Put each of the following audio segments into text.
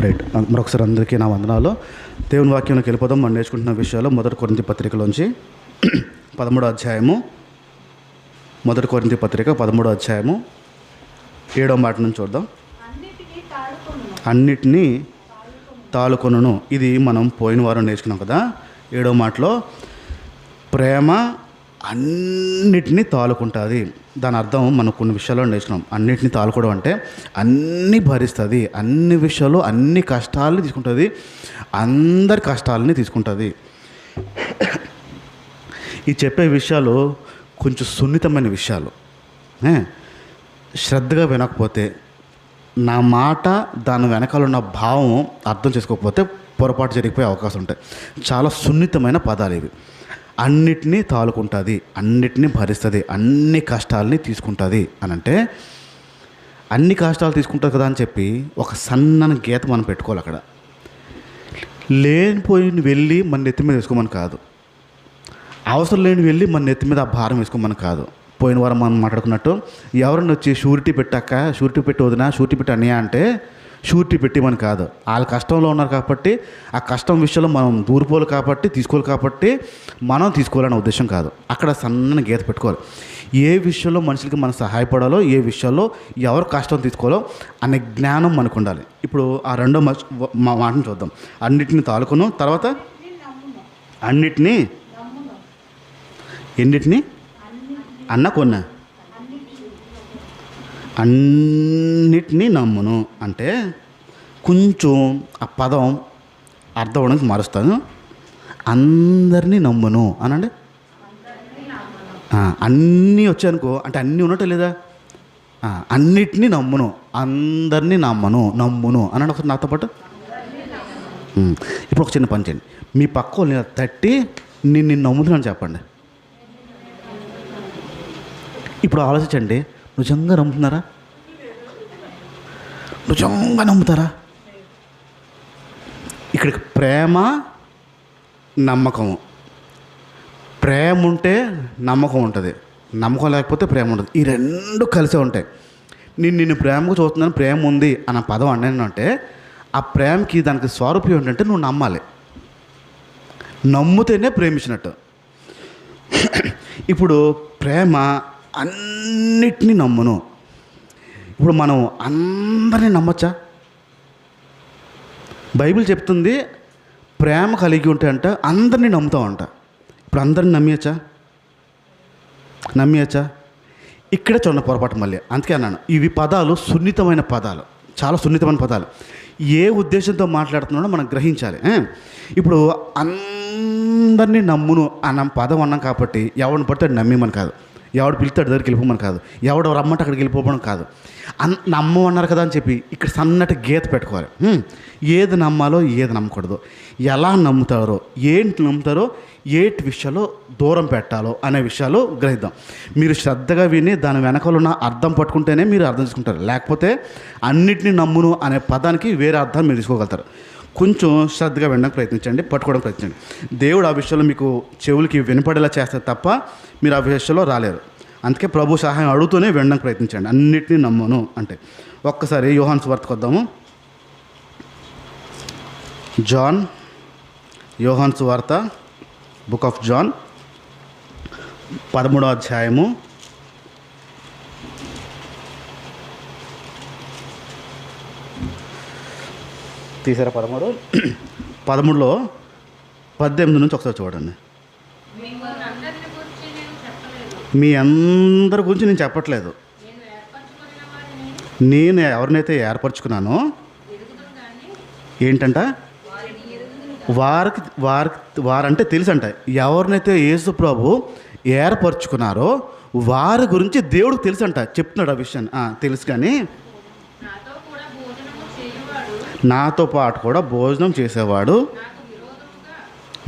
Right. మరొకసారి అందరికీ నా వందనాలు. దేవుని వాక్యంలోకి వెళ్ళిపోదాం. మనం నేర్చుకుంటున్న విషయాలు మొదటి కొరింథీ పత్రికలోంచి 13వ అధ్యాయము, మొదటి కొరింథీ పత్రిక 13వ అధ్యాయము 7వ మాట నుంచి చూద్దాం. అన్నిటినీ తాలుకొనును. ఇది మనం పోయిన వారం నేర్చుకున్నాం కదా. 7వ మాటలో ప్రేమ అన్నిటినీ తాలుకుంటుంది. దాని అర్థం మనం కొన్ని విషయాల్లో నేర్చుకున్నాం. అన్నిటినీ తాలుకోవడం అంటే అన్నీ భరిస్తుంది, అన్ని విషయాలు, అన్ని కష్టాలని తీసుకుంటుంది, అందరి కష్టాలని తీసుకుంటుంది. ఈ చెప్పే విషయాలు కొంచెం సున్నితమైన విషయాలు. శ్రద్ధగా వినకపోతే, నా మాట దాని వెనకాల ఉన్న భావం అర్థం చేసుకోకపోతే పొరపాటు జరిగిపోయే అవకాశం ఉంటాయి. చాలా సున్నితమైన పదాలు ఇవి. అన్నిటినీ తాలుకుంటుంది, అన్నిటినీ భరిస్తుంది, అన్ని కష్టాలని తీసుకుంటుంది అని అంటే, అన్ని కష్టాలు తీసుకుంటుంది కదా అని చెప్పి ఒక సన్నని గీత మనం పెట్టుకోవాలి. అక్కడ లేనిపోయి వెళ్ళి మన నెత్తి మీద వేసుకోమని కాదు, అవసరం లేని వెళ్ళి మన నెత్తి మీద ఆ భారం వేసుకోమని కాదు. పోయిన వారం మనం మాట్లాడుకున్నట్టు, ఎవరైనా వచ్చి షూరిటీ పెట్టాక, షూరిటీ పెట్టి వదినా, షూరిటీ పెట్టి అన్నయ్య అంటే షూరిటీ పెట్టిమని కాదు. వాళ్ళ కష్టంలో ఉన్నారు కాబట్టి, ఆ కష్టం విషయంలో మనం దూరిపోవాలి కాబట్టి, తీసుకోవాలి కాబట్టి మనం తీసుకోవాలనే ఉద్దేశం కాదు. అక్కడ సన్నని గీత పెట్టుకోవాలి. ఏ విషయంలో మనుషులకి మనం సహాయపడాలో, ఏ విషయాల్లో ఎవరు కష్టం తీసుకోవాలో అనే జ్ఞానం మనకు ఉండాలి. ఇప్పుడు ఆ రెండో మాటను చూద్దాం. అన్నిటిని తాలుకును, తర్వాత అన్నిటినీ, ఎన్నిటినీ అన్న కొన్నా, అన్నిటినీ నమ్మును అంటే కొంచెం ఆ పదం అర్థం అవడానికి మారుస్తాను. అందరినీ నమ్మును అనండి. అన్నీ వచ్చాయనుకో అంటే అన్నీ ఉన్నట్టు లేదా? అన్నిటినీ నమ్మును, అందరినీ నమ్మును అనండి ఒకసారి నాతో పాటు. ఇప్పుడు ఒక చిన్న పని చేయండి. మీ పక్క వాళ్ళు తట్టి నిన్ను నమ్ముతున్నాను చెప్పండి. ఇప్పుడు ఆలోచించండి, నిజంగా నమ్ముతున్నారా? నిజంగా నమ్ముతారా? ఇక్కడికి ప్రేమ, నమ్మకము. ప్రేమ ఉంటే నమ్మకం ఉంటుంది, నమ్మకం లేకపోతే ప్రేమ ఉంటుంది. ఈ రెండు కలిసే ఉంటాయి. నిన్ను ప్రేమగా చూస్తున్నాను, ప్రేమ ఉంది అన్న పదం అన్నాను అంటే, ఆ ప్రేమకి దానికి స్వరూపం ఏంటంటే నువ్వు నమ్మాలి. నమ్ముతేనే ప్రేమించినట్టు. ఇప్పుడు ప్రేమ అన్నిటినీ నమ్మును. ఇప్పుడు మనం అందరినీ నమ్మచ్చా? బైబిల్ చెప్తుంది ప్రేమ కలిగి ఉంటే అంట అందరినీ నమ్ముతామంట. ఇప్పుడు అందరిని నమ్మేయచ్చా? ఇక్కడే చూడండి పొరపాటు మళ్ళీ. అందుకే అన్నాను, ఇవి పదాలు సున్నితమైన పదాలు, చాలా సున్నితమైన పదాలు. ఏ ఉద్దేశంతో మాట్లాడుతున్నాడో మనం గ్రహించాలి. ఇప్పుడు అందరినీ నమ్మును అన్న పదం అన్నాం కాబట్టి ఎవరిని పడితే నమ్మేమని కాదు, ఎవడు పిలుతాడు దగ్గరికి వెళ్ళిపోమని కాదు, ఎవడు రమ్మంటే అక్కడికి వెళ్ళిపోవడం కాదు. నమ్మమన్నారు కదా అని చెప్పి ఇక్కడ సన్నటి గీత పెట్టుకోవాలి. ఏది నమ్మాలో ఏది నమ్మకూడదు, ఎలా నమ్ముతారో, ఏంటి నమ్ముతారో, ఏటి విషయాలు దూరం పెట్టాలో అనే విషయాలు గ్రహిద్దాం. మీరు శ్రద్ధగా విని దాని వెనకాల ఉన్న అర్థం పట్టుకుంటేనే మీరు అర్థం చేసుకుంటారు. లేకపోతే అన్నిటినీ నమ్మును అనే పదానికి వేరే అర్థం మీరు తీసుకోగలుగుతారు. కొంచెం శ్రద్ధగా వినడానికి ప్రయత్నించండి, పట్టుకోవడానికి ప్రయత్నించండి. దేవుడు ఆ విషయంలో మీకు చెవులకి వినపడేలా చేస్తే తప్ప మీరు ఆ విషయంలో రాలేరు. అందుకే ప్రభు సహాయం అడుగుతూనే వినడానికి ప్రయత్నించండి. అన్నిటినీ నమ్మును అంటే ఒక్కసారి యోహాను సువార్తకు వద్దాము. యోహాను సువార్త, బుక్ ఆఫ్ జాన్ 13వ అధ్యాయము 13లో 18 నుంచి ఒకసారి చూడండి. మీ అందరి గురించి నేను చెప్పట్లేదు, నేను ఎవరినైతే ఏర్పరచుకున్నానో ఏంటంట వారంటే తెలుసంట. ఎవరినైతే యేసు ప్రభు ఏర్పరచుకున్నారో వారి గురించి దేవుడికి తెలుసంట. చెప్తున్నాడు ఆ విషయాన్ని. తెలుసు, కానీ నాతో పాటు కూడా భోజనం చేసేవాడు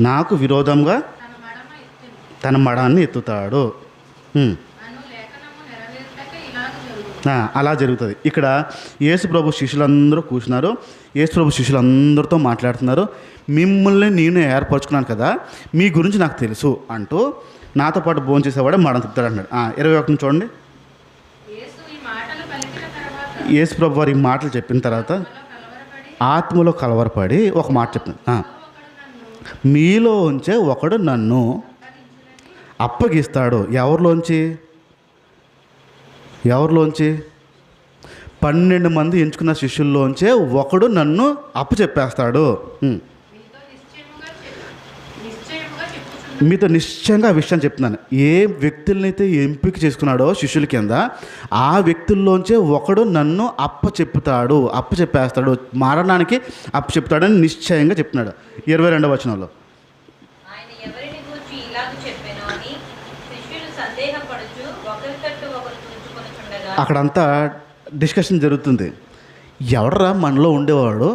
నాకు విరోధంగా తన మడాన్ని ఎత్తుతాడు. అలా జరుగుతుంది. ఇక్కడ యేసు ప్రభు శిష్యులందరూ కూర్చున్నారు. యేసు ప్రభు శిష్యులందరితో మాట్లాడుతున్నారు. మిమ్మల్ని నేను ఏర్పరచుకున్నాను కదా, మీ గురించి నాకు తెలుసు అంటూ నాతో పాటు భోజనం చేసేవాడే మడం తిప్పుతాడు అన్నాడు. 21 చూడండి. యేసు ప్రభు వారి మాటలు చెప్పిన తర్వాత ఆత్మలో కలవరపడి ఒక మాట చెప్తాను. మీలో ఉంచే ఒకడు నన్ను అప్పగిస్తాడు. ఎవరిలోంచి 12 మంది ఎంచుకున్న శిష్యుల్లోంచే ఒకడు నన్ను అప్పచెప్పేస్తాడు. మీతో నిశ్చయంగా ఆ విషయం చెప్తున్నాను. ఏ వ్యక్తులనైతే ఎంపిక చేసుకున్నాడో శిష్యుల కింద, ఆ వ్యక్తుల్లోంచే ఒకడు నన్ను అప్పచెప్పేస్తాడు, మరణానికి అప్పచెప్తాడని నిశ్చయంగా చెప్తున్నాడు 22వ వచనంలో. అక్కడంతా డిస్కషన్ జరుగుతుంది. ఎవడరా మనలో ఉండేవాడు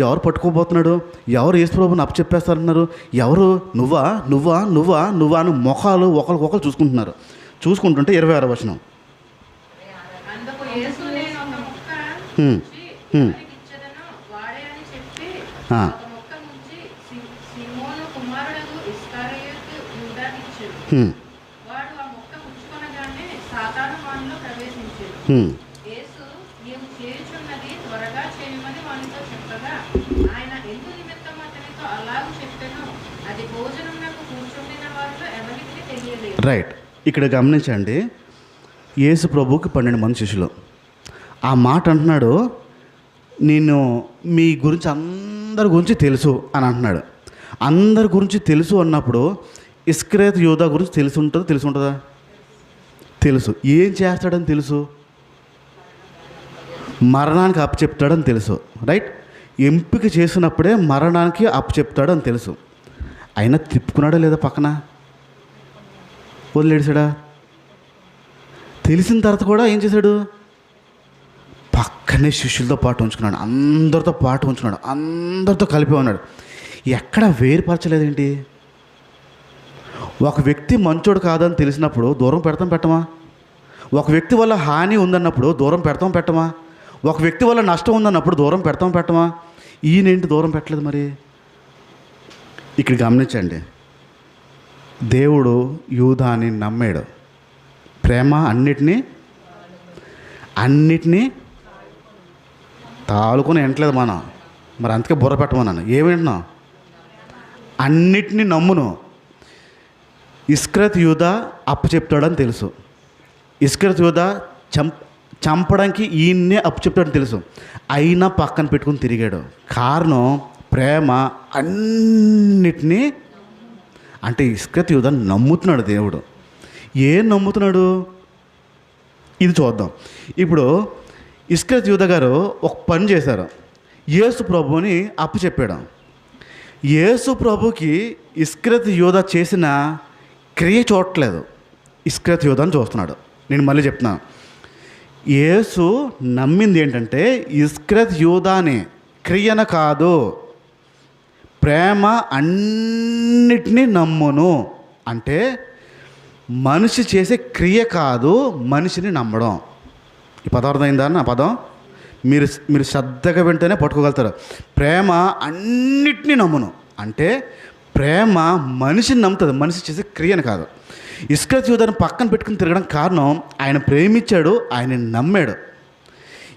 ఎవరు పట్టుకోబోతున్నాడు, ఎవరు యేసుప్రభుని అప్పచెప్పేస్తారన్నారు, ఎవరు నువ్వా అని మొఖాలు ఒకరికొకరు చూసుకుంటుంటే 26వ వచనం. రైట్. ఇక్కడ గమనించండి, యేసు ప్రభువుకి 12 మంది శిష్యులు. ఆ మాట అంటున్నాడు, నేను మీ గురించి అందరి గురించి తెలుసు అని అంటున్నాడు. అందరి గురించి తెలుసు అన్నప్పుడు ఇస్కరియోతు యూదా గురించి తెలిసి ఉంటుందా? తెలుసు. ఏం చేస్తాడని తెలుసు? మరణానికి అప్పచెప్తాడని తెలుసు. రైట్. ఎంపిక చేసినప్పుడే మరణానికి అప్పచెప్తాడని తెలుసు. అయినా తిప్పుకున్నాడా లేదా? పక్కన వదిలేసాడా? తెలిసిన తర్వాత కూడా ఏం చేశాడు? పక్కనే శిష్యులతో పాటు ఉంచుకున్నాడు, అందరితో కలిపి ఉన్నాడు. ఎక్కడ వేరుపరచలేదేంటి? ఒక వ్యక్తి మంచోడు కాదని తెలిసినప్పుడు దూరం పెట్టమా? ఒక వ్యక్తి వల్ల హాని ఉందన్నప్పుడు దూరం పెట్టమా? ఒక వ్యక్తి వల్ల నష్టం ఉందన్నప్పుడు దూరం పెట్టమా? ఈయనేంటి దూరం పెట్టలేదు మరి? ఇక్కడ గమనించండి, దేవుడు యూదాని నమ్మాడు. ప్రేమ అన్నిటినీ తాలుకొని వింటలేదు మనం. మరి అందుకే బుర్ర పెట్టమన్నాను. ఏమి వింటున్నాం? అన్నిటినీ నమ్మును. ఇస్కరియోతు యూదా అప్పచెప్తాడని తెలుసు. ఇస్కరియోతు యూదా చంపడానికి ఈయన్నే అప్పచెప్తాడని తెలుసు. అయినా పక్కన పెట్టుకుని తిరిగాడు. కారణం ప్రేమ. అన్నిటినీ అంటే ఇస్కరియోతు యూదా నమ్ముతున్నాడు దేవుడు. ఏం నమ్ముతున్నాడు? ఇది చూద్దాం. ఇప్పుడు ఇస్కరియోతు యూదా గారు ఒక పని చేశారు. యేసు ప్రభువుని అప్పచెప్పాడు. యేసు ప్రభుకి ఇస్కరియోతు యూదా చేసిన క్రియ చూడట్లేదు, ఇస్కరియోతు యూదాని చూస్తున్నాడు. నేను మళ్ళీ చెప్తున్నాను, యేసు నమ్మింది ఏంటంటే ఇస్కరియోతు యూదాని, క్రియన కాదు. ప్రేమ అన్నిటినీ నమ్మును అంటే మనిషి చేసే క్రియ కాదు, మనిషిని నమ్మడం. ఈ పదార్థం అయిందా? నా పదం మీరు శ్రద్ధగా వింటేనే పట్టుకోగలుగుతారు. ప్రేమ అన్నిటినీ నమ్మును అంటే ప్రేమ మనిషిని నమ్ముతుంది, మనిషి చేసే క్రియను కాదు. ఇస్కరియోతు యూదాని పక్కన పెట్టుకుని తిరగడం కారణం ఆయన ప్రేమించాడు, ఆయన నమ్మాడు.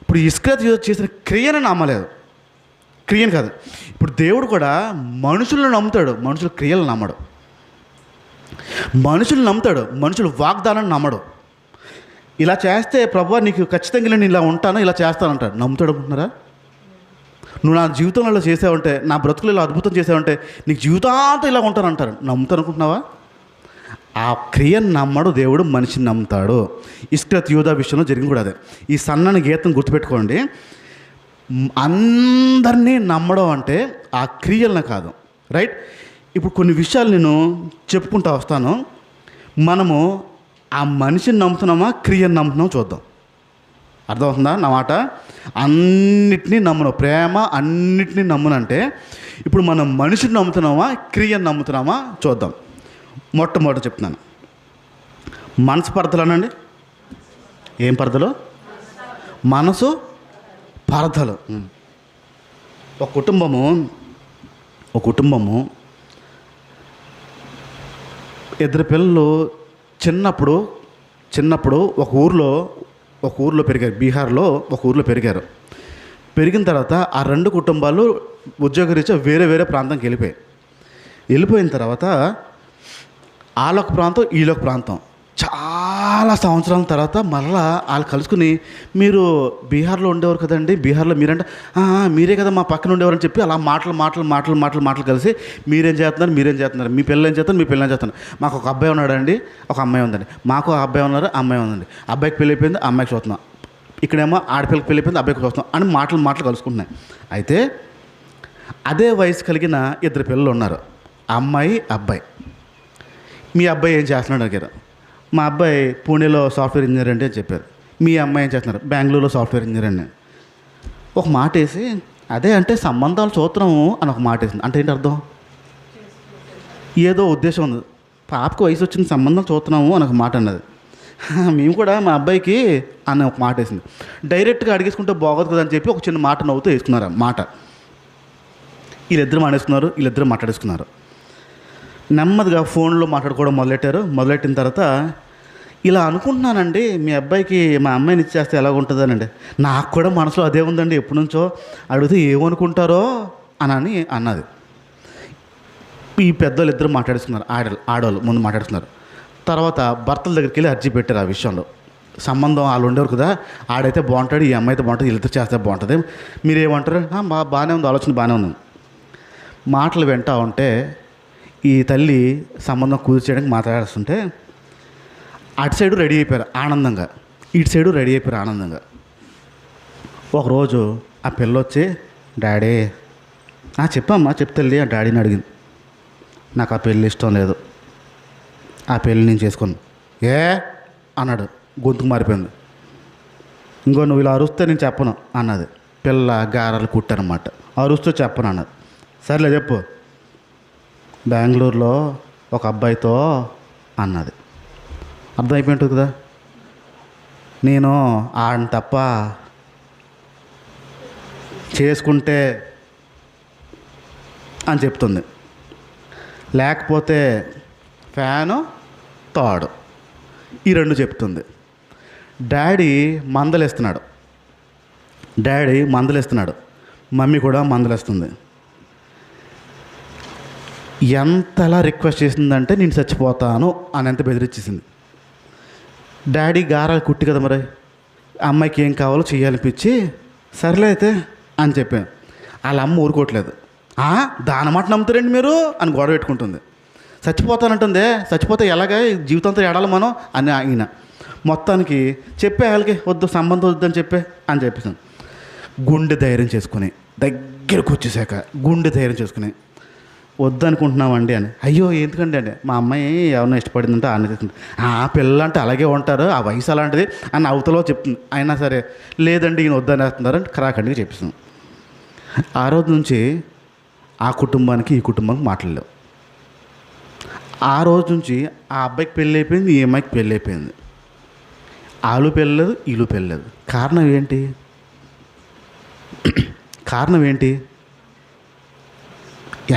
ఇప్పుడు ఇస్కరియోతు యూదా చేసిన క్రియను నమ్మలేదు, క్రియను కాదు. ఇప్పుడు దేవుడు కూడా మనుషులను నమ్ముతాడు, మనుషుల క్రియలను నమ్మడు. మనుషులు నమ్ముతాడు, మనుషులు వాగ్దానాన్ని నమ్మడు. ఇలా చేస్తే ప్రభువా నీకు ఖచ్చితంగా నేను ఇలా ఉంటాను, ఇలా చేస్తానంటాడు. నమ్ముతాడు అనుకుంటున్నారా? నువ్వు నా జీవితంలో ఇలా చేసావంటే, నా బ్రతుకులు ఇలా అద్భుతం చేసావంటే నీకు జీవితాంతం ఇలా ఉంటానంటారు. నమ్ముతాను అనుకుంటున్నావా? ఆ క్రియను నమ్మడు దేవుడు, మనిషిని నమ్ముతాడు. ఇస్కరియోతు యూదా విషయంలో జరిగింది కూడా అదే. ఈ సన్నని గీతం గుర్తుపెట్టుకోండి. అందరినీ నమ్మడం అంటే ఆ క్రియలను కాదు. రైట్. ఇప్పుడు కొన్ని విషయాలు నేను చెప్పుకుంటూ వస్తాను. మనము ఆ మనిషిని నమ్ముతున్నామా, క్రియను నమ్ముతున్నామా చూద్దాం. అర్థమవుతుందా నా మాట? అన్నిటినీ నమ్మును, ప్రేమ అన్నిటినీ నమ్మునంటే ఇప్పుడు మనం మనిషిని నమ్ముతున్నామా, క్రియను నమ్ముతున్నామా చూద్దాం. మొట్టమొదటి చెప్తున్నాను, మనసు పరదలు అనండి. ఏం పరదలు? మనసు పరదలు. ఒక కుటుంబము ఇద్దరు పిల్లలు చిన్నప్పుడు ఒక ఊర్లో పెరిగారు. బీహార్లో ఒక ఊర్లో పెరిగారు. పెరిగిన తర్వాత ఆ 2 కుటుంబాలు ఉద్యోగరీత్యా వేరే వేరే ప్రాంతంకి వెళ్ళిపోయిన తర్వాత వాళ్ళొక ప్రాంతం వీళ్ళొక ప్రాంతం. చాలా సంవత్సరాల తర్వాత మళ్ళా వాళ్ళు కలుసుకుని, మీరు బీహార్లో ఉండేవారు కదండి, బీహార్లో మీరంటే మీరే కదా మా పక్కన ఉండేవారని చెప్పి అలా మాటలు కలిసి మీరేం చేస్తున్నారు, మీ పిల్లలు ఏం చేస్తున్నారు, మీ పిల్లలు ఏం చేస్తున్నారు, మాకు ఒక అబ్బాయి ఉన్నాడండి, ఒక అమ్మాయి ఉందండి, మాకు ఒక అబ్బాయి ఉన్నారు, అమ్మాయి ఉందండి, అబ్బాయికి పెళ్ళి అయిపోయింది, అమ్మాయికి చూస్తున్నాం, ఇక్కడేమో ఆడపిల్లకి పెళ్ళి అయిపోయింది, అబ్బాయికి చూస్తున్నాం అని మాటలు కలుసుకుంటున్నాయి. అయితే అదే వయసు కలిగిన 2 పిల్లలు ఉన్నారు, అమ్మాయి అబ్బాయి. మీ అబ్బాయి ఏం చేస్తున్నాడు అడిగారు. మా అబ్బాయి పూణేలో సాఫ్ట్వేర్ ఇంజనీర్ అంటే అని చెప్పారు. మీ అమ్మాయి ఏం చేస్తున్నారు, బెంగళూరులో సాఫ్ట్వేర్ ఇంజనీర్ అని ఒక మాట వేసి, అదే అంటే సంబంధాలు చూస్తున్నాము అని ఒక మాట వేసింది. అంటే ఏంటి అర్థం? ఏదో ఉద్దేశం ఉంది, పాపకు వయసు వచ్చింది, సంబంధాలు చూస్తున్నాము అని ఒక మాట అన్నది. మేము కూడా మా అబ్బాయికి అని ఒక మాట వేసింది. డైరెక్ట్గా అడిగేసుకుంటే బాగోదు కదా అని చెప్పి ఒక చిన్న మాట నవ్వుతూ వేసుకున్నారు ఆ మాట. వీళ్ళిద్దరు మాట్లాడేసుకున్నారు. నెమ్మదిగా ఫోన్లో మాట్లాడుకోవడం మొదలెట్టిన తర్వాత, ఇలా అనుకుంటున్నానండి, మీ అబ్బాయికి మా అమ్మాయిని ఇచ్చేస్తే ఎలా ఉంటుందనండి. నాకు కూడా మనసులో అదే ఉందండి, ఎప్పటి నుంచో. అడిగితే ఏమనుకుంటారో అని అన్నది. ఈ పెద్దోళ్ళు ఇద్దరు మాట్లాడుకున్నారు, ఆడవాళ్ళు ముందు మాట్లాడుతున్నారు. తర్వాత భర్తల దగ్గరికి వెళ్ళి అర్జీ పెట్టారు ఆ విషయంలో. సంబంధం వాళ్ళు ఉండేవారు కదా, ఆడైతే బాగుంటాడు, ఈ అమ్మాయి అయితే బాగుంటుంది, వీళ్ళిద్దరు చేస్తే బాగుంటుంది, మీరేమంటారు? బాగానే ఉంది, ఆలోచన బాగానే ఉంది. మాటలు వింటా ఉంటే ఈ తల్లి సంబంధం కుదిర్చేయడానికి మాట్లాడుతుంటే అటు సైడు రెడీ అయిపోయారు ఆనందంగా, ఇటు సైడు రెడీ అయిపోయారు ఆనందంగా. ఒకరోజు ఆ పిల్ల వచ్చి, డాడీ చెప్పమ్మా చెప్తల్లి, ఆ డాడీని అడిగింది. నాకు ఆ పెళ్ళి ఇష్టం లేదు, ఆ పెళ్ళి నేను చేసుకోను. ఏ అన్నాడు, గొంతుకు మారిపోయింది. నువ్వు ఇలా అరుస్తే నేను చెప్పను అన్నది. పిల్ల గారాలు కుట్టారన్నమాట. అరుస్తూ చెప్పను అన్నది. సర్లే చెప్పు. బెంగళూరులో ఒక అబ్బాయితో అన్నది. అర్థమైపోయింటుంది కదా, నేను ఆడిని తప్ప చేసుకుంటే అని చెప్తుంది, లేకపోతే ఫ్యాను తాడు, ఈ 2 చెప్తుంది. డాడీ మందలేస్తున్నాడు, మమ్మీ కూడా మందలేస్తుంది. ఎంతలా రిక్వెస్ట్ చేసిందంటే నేను చచ్చిపోతాను అని ఎంత బెదిరించేసింది. డాడీ గారాలు కుట్టి కదా, మరి అమ్మాయికి ఏం కావాలో చేయాలనిపించి సర్లే అయితే అని చెప్పాను. వాళ్ళ అమ్మ ఊరుకోవట్లేదు. దాని మాట నమ్ముతారండి మీరు అని గొడవ పెట్టుకుంటుంది. చచ్చిపోతానంటుంది, చచ్చిపోతే ఎలాగా జీవితంతో ఏడాలి మనం అని ఆయన మొత్తానికి చెప్పే వాళ్ళకి వద్దు, సంబంధం వద్దని చెప్పేసాను. గుండె ధైర్యం చేసుకుని దగ్గరకు వచ్చేసాక వద్దనుకుంటున్నామండి అని. అయ్యో ఎందుకండి అండి, మా అమ్మాయి ఎవరినో ఇష్టపడిందంటే ఆమె చెప్తుంది. పిల్లలు అంటే అలాగే ఉంటారు, ఆ వయసు అలాంటిది అని అవతలో చెప్తుంది. అయినా సరే లేదండి ఈయన వద్దనేస్తున్నారని ఖరాఖండిగా చెప్పేసాను. ఆ రోజు నుంచి ఆ కుటుంబానికి ఈ కుటుంబానికి మాట్లాడలేవు. ఆ రోజు నుంచి ఆ అబ్బాయికి పెళ్ళి అయిపోయింది, ఈ అమ్మాయికి పెళ్ళి అయిపోయింది. వాళ్ళు పెళ్ళలేదు, వీళ్ళు పెళ్ళలేదు. కారణం ఏంటి?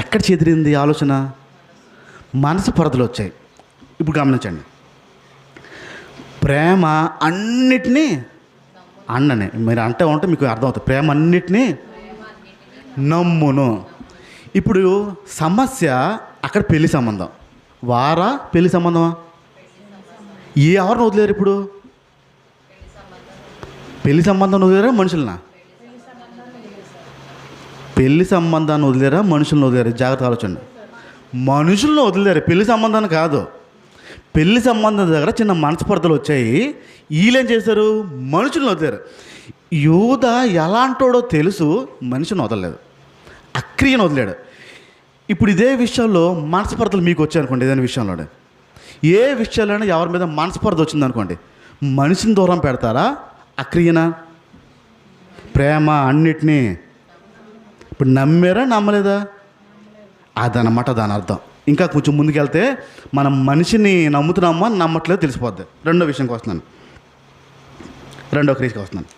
ఎక్కడ చెదిరింది ఆలోచన? మనసు పరదలు వచ్చాయి. ఇప్పుడు గమనించండి, ప్రేమ అన్నిటినీ అన్ననే మీరు అంటే ఉంటే మీకు అర్థమవుతుంది. ప్రేమ అన్నిటినీ నమ్మును. ఇప్పుడు సమస్య అక్కడ పెళ్లి సంబంధం, పెళ్లి సంబంధమా? ఎవరిని వదిలేరు? ఇప్పుడు పెళ్లి సంబంధం వదిలేరా మనుషులనా? పెళ్లి సంబంధాన్ని వదిలేరా మనుషులను వదిలేరు? జాగ్రత్త ఆలోచండి. మనుషులను వదిలేరు, పెళ్లి సంబంధాన్ని కాదు. పెళ్లి సంబంధం దగ్గర చిన్న మనస్పర్ధలు వచ్చాయి, వీళ్ళేం చేశారు? మనుషులను వదిలేరు. యూద ఎలాంటోడో తెలుసు, మనిషిని వదలలేదు, అక్రియను వదిలేడు. ఇప్పుడు ఇదే విషయంలో మనస్పర్ధలు మీకు వచ్చాయనుకోండి, ఏదైనా విషయంలో, ఏ విషయాలైనా ఎవరి మీద మనస్పర్ధ వచ్చిందనుకోండి, మనిషిని దూరం పెడతారా, అక్రియనా? ప్రేమ అన్నిటినీ ఇప్పుడు నమ్మారా నమ్మలేదా? అదనమాట దాని అర్థం. ఇంకా కొంచెం ముందుకెళ్తే మనం మనిషిని నమ్ముతున్నామా నమ్మట్లేదు తెలిసిపోద్ది. రెండో విషయంకి వస్తున్నాను, రెండో క్రీజ్కి వస్తున్నాను.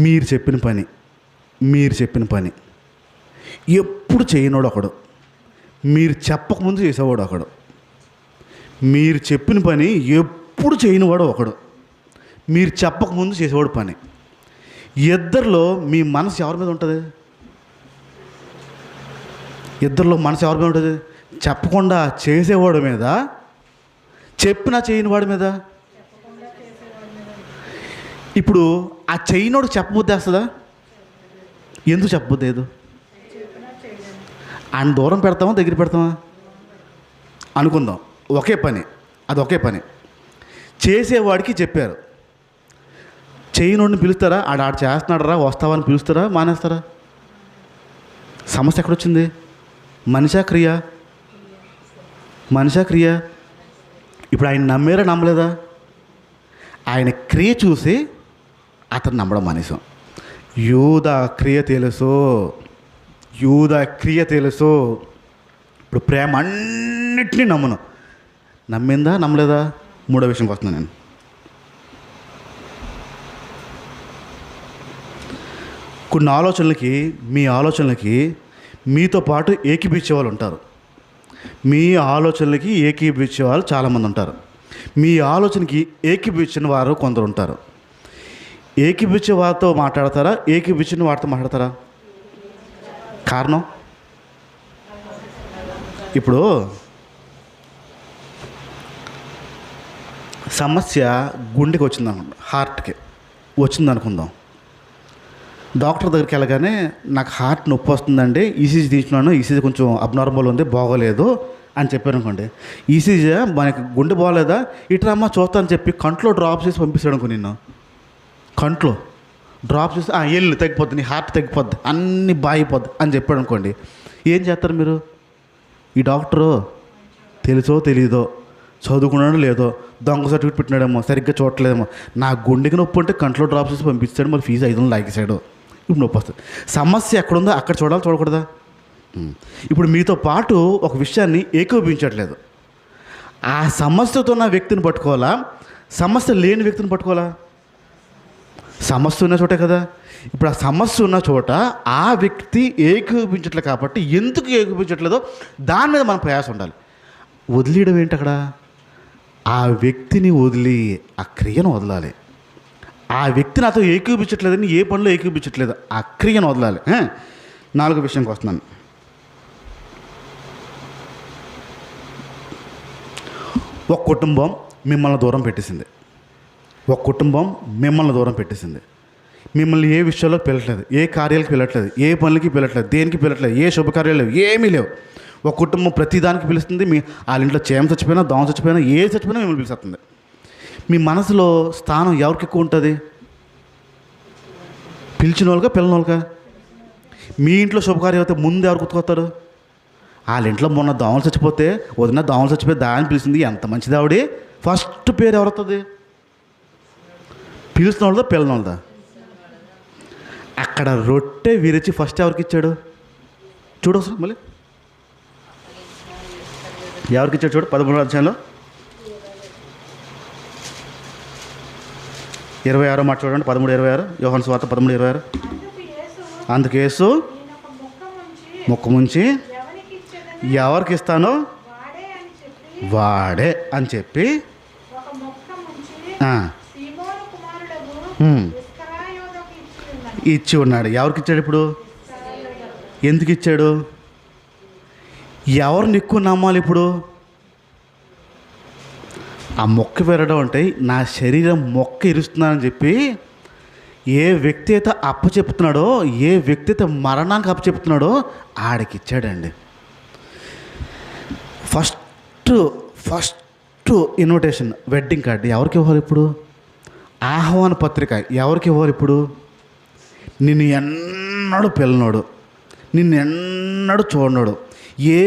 మీరు చెప్పిన పని ఎప్పుడు చేయనోడు ఒకడు, మీరు చెప్పకముందు చేసేవాడు ఒకడు. మీరు చెప్పిన పని ఎప్పుడు చేయనివాడు ఒకడు. మీరు చెప్పకముందు చేసేవాడు పని. ఇద్దరిలో మీ మనసు ఎవరి మీద ఉంటుంది? ఇద్దరిలో మనసు ఎవరి మీద ఉంటుంది? చెప్పకుండా చేసేవాడి మీద, చెప్పినా చేయని వాడి మీద. ఇప్పుడు ఆ చేయనోడు చెప్పబుద్ధి వేస్తుందా? ఎందుకు చెప్పబుద్ధి లేదు? ఆయన దూరం పెడతామా దగ్గర పెడతామా అనుకుందాం. ఒకే పని, అది ఒకే పని. చేసేవాడికి చెప్పారు, చేయనోడిని పిలుస్తారా? ఆడు చేస్తున్నాడు రా వస్తావా అని పిలుస్తారా? మానేస్తారా? సమస్య ఎక్కడొచ్చింది? మనిషా క్రియ? మనిషా క్రియ? ఇప్పుడు ఆయన నమ్మారా నమ్మలేదా? ఆయన క్రియ చూసి అతను నమ్మడం మానేసాం. యూదా క్రియ తెలుసు, యూదా క్రియ తెలుసు. ఇప్పుడు ప్రేమ అన్నిటినీ నమ్మను. నమ్మిందా నమ్మలేదా? మూడో విషయంకి వస్తున్నాను నేను. కొన్ని మీ ఆలోచనలకి మీతో పాటు ఏకీపించే వాళ్ళు ఉంటారు. మీ ఆలోచనలకి ఏకీపించే వాళ్ళు చాలామంది ఉంటారు. మీ ఆలోచనకి ఏకీపించిన వారు కొందరు ఉంటారు. ఏకీపించే వారితో మాట్లాడతారా? ఏకీపించిన వారితో మాట్లాడతారా? కారణం ఇప్పుడు సమస్య గుండెకి వచ్చిందనుకుందాం, హార్ట్కి వచ్చిందనుకుందాం. డాక్టర్ దగ్గరికి వెళ్ళగానే నాకు హార్ట్ నొప్పి వస్తుందండి, ఈసీజీ తీస్తున్నాను, ఈసీజీ కొంచెం అబ్నార్మల్ ఉంది, బాగోలేదు అని చెప్పారు అనుకోండి. ఈసీజీ మనకి గుండె బాగోలేదా, ఇట్రమ్మా చూస్తా అని చెప్పి కంట్లో డ్రాప్ చేసి పంపిస్తాడు అనుకో. నిన్ను కంట్లో డ్రాప్ చేసి ఎల్లు తగ్గిపోద్ది, నీ హార్ట్ తగ్గిపోద్ది, అన్నీ బాగిపోద్ది అని చెప్పాడు అనుకోండి. ఏం చేస్తారు మీరు? ఈ డాక్టరు తెలుసో తెలీదో, చదువుకున్నాడో లేదో, దొంగ సర్టిఫికేట్ పెట్టినాడేమో, సరిగ్గా చూడలేదేమో, నా గుండెకి నొప్పి ఉంటే కంట్లో డ్రాప్ చేసి పంపిస్తాడు, మరి ఫీజు 500 లాగేశాడు, ఇప్పుడు నొప్పి వస్తుంది. సమస్య ఎక్కడుందో అక్కడ చూడాలి, చూడకూడదా? ఇప్పుడు మీతో పాటు ఒక విషయాన్ని ఏకోపించట్లేదు. ఆ సమస్యతో ఉన్న వ్యక్తిని పట్టుకోవాలా, సమస్య లేని వ్యక్తిని పట్టుకోవాలా? సమస్య ఉన్న చోటే కదా. ఇప్పుడు ఆ సమస్య ఉన్న చోట ఆ వ్యక్తి ఏకీపించట్లేదు కాబట్టి ఎందుకు ఏకీపించట్లేదో దాని మీద మన ప్రయాసం ఉండాలి. వదిలేయడం ఏంటి అక్కడ? ఆ వ్యక్తిని వదిలి ఆ క్రియను వదలాలి. ఆ వ్యక్తి నాతో ఏకీపించట్లేదని, ఏ పనిలో ఏకీపించట్లేదు, ఆ క్రియను వదలాలి. 4వ విషయంకి వస్తున్నాను. ఒక కుటుంబం మిమ్మల్ని దూరం పెట్టేసింది. ఒక కుటుంబం మిమ్మల్ని దూరం పెట్టేసింది. మిమ్మల్ని ఏ విషయాల్లోకి పిలట్లేదు, ఏ కార్యాలకు పిలట్లేదు, ఏ పనులకి పిలట్లేదు, దేనికి పిలట్లేదు, ఏ శుభకార్యాలు లేవు, ఏమీ లేవు. ఒక కుటుంబం ప్రతిదానికి పిలుస్తుంది. వాళ్ళ ఇంట్లో చేమ చచ్చిపోయినా, దోమ చచ్చిపోయినా, ఏ చచ్చిపోయినా మిమ్మల్ని పిలుస్తుంది. మీ మనసులో స్థానం ఎవరికి ఎక్కువ ఉంటుంది? పిలిచిన వాళ్ళకా, పిల్లని వాళ్ళకా? మీ ఇంట్లో శుభకార్యం అయితే ముందు ఎవరు గుర్తుకొస్తారు? వాళ్ళ ఇంట్లో మొన్న దోమలు చచ్చిపోతే, వదిన దోమలు చచ్చిపోతే దాన్ని పిలిచింది, ఎంత మంచిది ఆవిడ, ఫస్ట్ పేరు ఎవరుతుంది? పిలిచిన వాళ్ళదా, పిల్లని వాళ్ళదా? అక్కడ రొట్టె విరిచి ఫస్ట్ ఎవరికి ఇచ్చాడు చూడవసరం. మళ్ళీ ఎవరికి ఇచ్చాడు చూడు, 13వ అధ్యాయంలో 26వ మాట చూడండి. 13:26 యోహాను సువార్త 13:26. అందుకు యేసు ముక్క ముంచి ఎవరికి ఇస్తానో వాడే అని చెప్పి ఇచ్చి ఉన్నాడు. ఎవరికి ఇచ్చాడు? ఇప్పుడు ఎందుకు ఇచ్చాడు? ఎవరిని ఎక్కువ నమ్మాలి? ఇప్పుడు ఆ మొక్క పెరగడం అంటే నా శరీరం మొక్క ఇరుస్తున్నానని చెప్పి ఏ వ్యక్తి అయితే అప్పచెప్తున్నాడో, ఏ వ్యక్తి అయితే మరణానికి అప్పచెప్తున్నాడో ఆడికి ఇచ్చాడండి. ఫస్ట్ ఇన్విటేషన్, వెడ్డింగ్ కార్డు ఎవరికి ఇవ్వాలి? ఇప్పుడు ఆహ్వాన పత్రిక ఎవరికి ఇవ్వాలి? ఇప్పుడు నిన్ను ఎన్నడూ పిల్లనోడు, నిన్ను ఎన్నడూ చూడనోడు, ఏ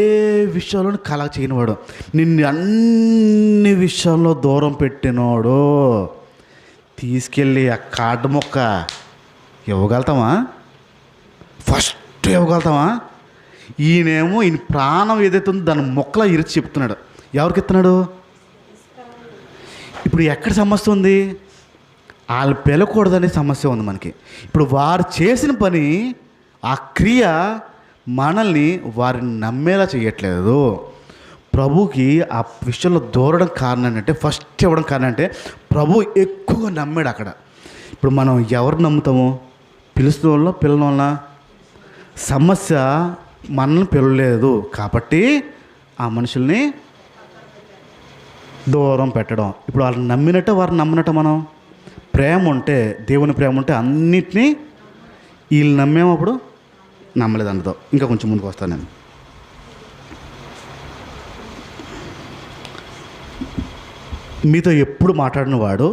విషయాలను కల చేయనివాడు, నిన్ను అన్ని విషయాల్లో దూరం పెట్టినోడు తీసుకెళ్ళి ఆ కార్డు మొక్క ఇవ్వగలుగుతామా? ఫస్ట్ ఇవ్వగలుగుతామా? ఈయనేమో ఈయన ప్రాణం ఏదైతే ఉందో దాని మొక్కలా ఇరిచి చెప్తున్నాడు. ఎవరికి ఇస్తున్నాడు? ఇప్పుడు ఎక్కడ సమస్య ఉంది? వాళ్ళు పిలకూడదనే సమస్య ఉంది మనకి. ఇప్పుడు వారు చేసిన పని, ఆ క్రియ మనల్ని వారిని నమ్మేలా చేయట్లేదు. ప్రభుకి ఆ విషయంలో దూరడం కారణం ఏంటంటే, ఫస్ట్ ఇవ్వడం కారణం అంటే ప్రభు ఎక్కువగా నమ్మాడు అక్కడ. ఇప్పుడు మనం ఎవరు నమ్ముతాము? పిలుస్తున్న వాళ్ళ పిల్లల వల్ల సమస్య మనల్ని పిలవలేదు కాబట్టి ఆ మనుషుల్ని దూరం పెట్టడం. ఇప్పుడు వాళ్ళని నమ్మినట్టు వారిని నమ్మినట్టు మనం ప్రేమ ఉంటే, దేవుని ప్రేమ ఉంటే అన్నిటినీ వీళ్ళు నమ్మేమప్పుడు నమ్మలేదు అందుతో. ఇంకా కొంచెం ముందుకు వస్తాను నేను. మీతో ఎప్పుడు మాట్లాడిన వాడు,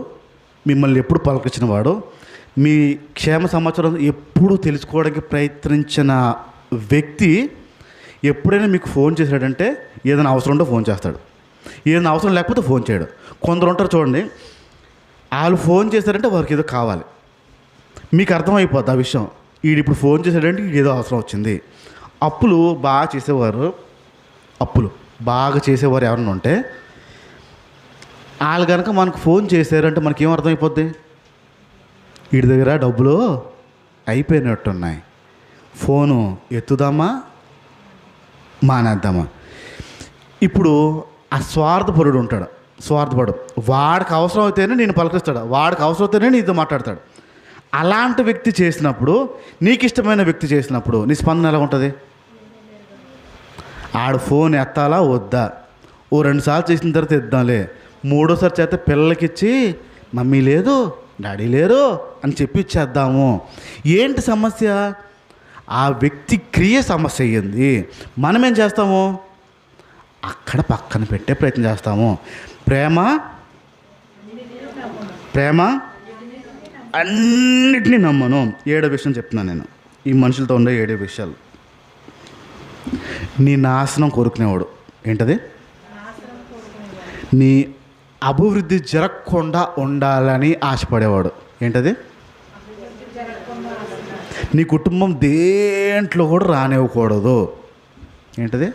మిమ్మల్ని ఎప్పుడు పలకరించిన వాడు, మీ క్షేమ సమాచారం ఎప్పుడు తెలుసుకోవడానికి ప్రయత్నించిన వ్యక్తి ఎప్పుడైనా మీకు ఫోన్ చేశాడంటే ఏదైనా అవసరం ఉంటే ఫోన్ చేస్తాడు, ఏదైనా అవసరం లేకపోతే ఫోన్ చేయడు. కొందరు ఉంటారు చూడండి, వాళ్ళు ఫోన్ చేశారంటే వారికి ఏదో కావాలి. మీకు అర్థమైపోద్ది ఆ విషయం. వీడు ఇప్పుడు ఫోన్ చేశాడంటే వీడు ఏదో అవసరం వచ్చింది. అప్పులు బాగా చేసేవారు ఎవరన్నా ఉంటే వాళ్ళు కనుక మనకు ఫోన్ చేశారంటే మనకేం అర్థమైపోద్ది? వీడి దగ్గర డబ్బులు అయిపోయినట్టున్నాయి, ఫోను ఎత్తుదామా మానేద్దామా. ఇప్పుడు ఆ స్వార్థపరుడు ఉంటాడు, స్వార్థపరుడు. వాడికి అవసరం అయితేనే నేను పలకరిస్తాడు, వాడికి అవసరం అయితేనే నీతో మాట్లాడతాడు. అలాంటి వ్యక్తి చేసినప్పుడు, నీకు ఇష్టమైన వ్యక్తి చేసినప్పుడు నీ స్పందన ఎలా ఉంటుంది? ఆడు ఫోన్ ఎత్తాలా వద్దా? ఓ 2 సార్లు చేసిన తర్వాత ఇద్దాంలే, 3ఓసారి చేస్తే పిల్లలకిచ్చి మమ్మీ లేదు డాడీ లేరు అని చెప్పి ఇచ్చేద్దాము. ఏంటి సమస్య? ఆ వ్యక్తి క్రియ సమస్య అయ్యింది. మనమేం చేస్తాము? అక్కడ పక్కన పెట్టే ప్రయత్నం చేస్తాము. ప్రేమ అన్నిటినీ నమ్మను. 7వ విషయం చెప్తున్నాను నేను, ఈ మనుషులతో ఉండే 7 విషయాలు. నీ నాశనం కోరుకునేవాడు. ఏంటది? నీ అభివృద్ధి జరగకుండా ఉండాలని ఆశపడేవాడు. ఏంటది? నీ కుటుంబం దేంట్లో కూడా రానివ్వకూడదు. ఏంటది?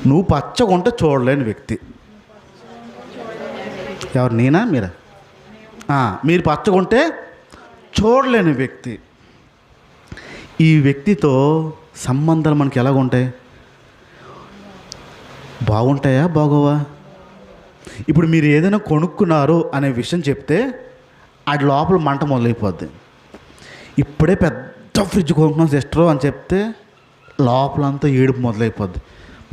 నువ్వు పచ్చగుంటే చూడలేని వ్యక్తి. ఎవరు? నేనా మీరా? మీరు పచ్చగుంటే చూడలేని వ్యక్తి. ఈ వ్యక్తితో సంబంధాలు మనకి ఎలాగుంటాయి? బాగుంటాయా బాగోవా? ఇప్పుడు మీరు ఏదైనా కొనుక్కున్నారు అనే విషయం చెప్తే అది లోపల మంట మొదలైపోద్ది. ఇప్పుడే పెద్ద ఫ్రిడ్జ్ కొనుక్కున్నాం సిస్టరు అని చెప్తే లోపలంతా ఏడుపు మొదలైపోద్ది.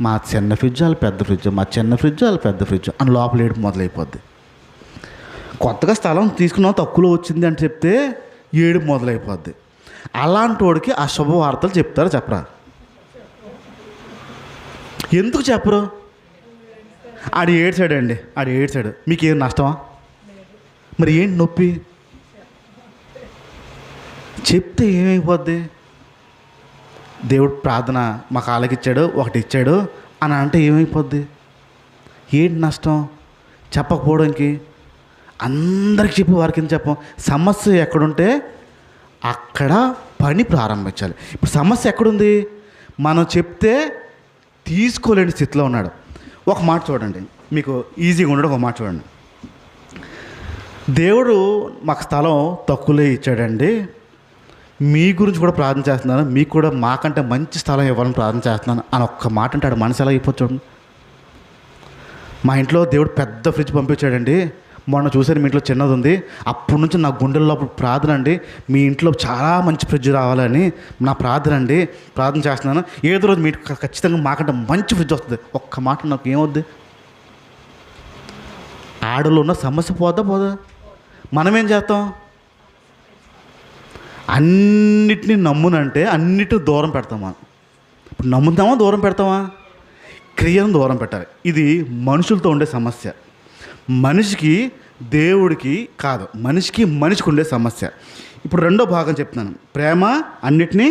మా చిన్న ఫ్రిడ్జ్ వాళ్ళు పెద్ద ఫ్రిడ్జ్, మా చిన్న ఫ్రిడ్జ్ వాళ్ళు పెద్ద ఫ్రిడ్జ్ అని లోపల ఏడుపు మొదలైపోద్ది. కొత్తగా స్థలం తీసుకున్నాం తక్కువలో వచ్చింది అని చెప్తే ఏడుపు మొదలైపోద్ది. అలాంటి వాడికి ఆ శుభవార్తలు చెప్తారా చెప్పరా? ఎందుకు చెప్పరు? ఆడు ఏడ్చాడండి, ఆడు ఏడ్చాడు, మీకేం నష్టమా? మరి ఏంటి నొప్పి? చెప్తే ఏమైపోద్ది? దేవుడు ప్రార్థన మాకు ఆలకిచ్చాడు, ఒకటి ఇచ్చాడు అని అంటే ఏమైపోద్ది? ఏంటి నష్టం చెప్పకపోవడానికి? అందరికి చెప్పి వారికి ఎందుకు చెప్పం? సమస్య ఎక్కడుంటే అక్కడ పని ప్రారంభించాలి. ఇప్పుడు సమస్య ఎక్కడుంది? మనం చెప్తే తీసుకోలేని స్థితిలో ఉన్నాడు. ఒక మాట చూడండి, మీకు ఈజీగా ఉండడం. ఒక మాట చూడండి, దేవుడు మాకు స్థలం తక్కువలో ఇచ్చాడండి, మీ గురించి కూడా ప్రార్థన చేస్తున్నాను, మీకు కూడా మాకంటే మంచి స్థలం ఇవ్వాలని ప్రార్థన చేస్తున్నాను అని ఒక్క మాట అంటే ఆడు మనసు ఎలా అయిపోతుంది చూడండి. మా ఇంట్లో దేవుడు పెద్ద ఫ్రిడ్జ్ పంపించాడండి, మొన్న చూసాను మీ ఇంట్లో చిన్నది ఉంది, అప్పటి నుంచి నా గుండెల లోపల ప్రార్థన అండి, మీ ఇంట్లో చాలా మంచి ఫ్రిడ్జ్ రావాలని నా ప్రార్థన అండి, ప్రార్థన చేస్తున్నాను, ఏదో రోజు మీకు ఖచ్చితంగా మాకంటే మంచి ఫ్రిడ్జ్ వస్తుంది. ఒక్క మాట నాకు ఏమవుద్ది? ఆడలో ఉన్న సమస్య పోదా? మనమేం చేస్తాం? అన్నిటినీ నమ్మునంటే అన్నిటిని దూరం పెడతాం మనం. ఇప్పుడు నమ్ముతామా దూరం పెడతామా? క్రియను దూరం పెట్టాలి. ఇది మనుషులతో ఉండే సమస్య. మనిషికి దేవుడికి కాదు, మనిషికి ఉండే సమస్య. ఇప్పుడు రెండో భాగం చెప్తున్నాను, ప్రేమ అన్నిటినీ.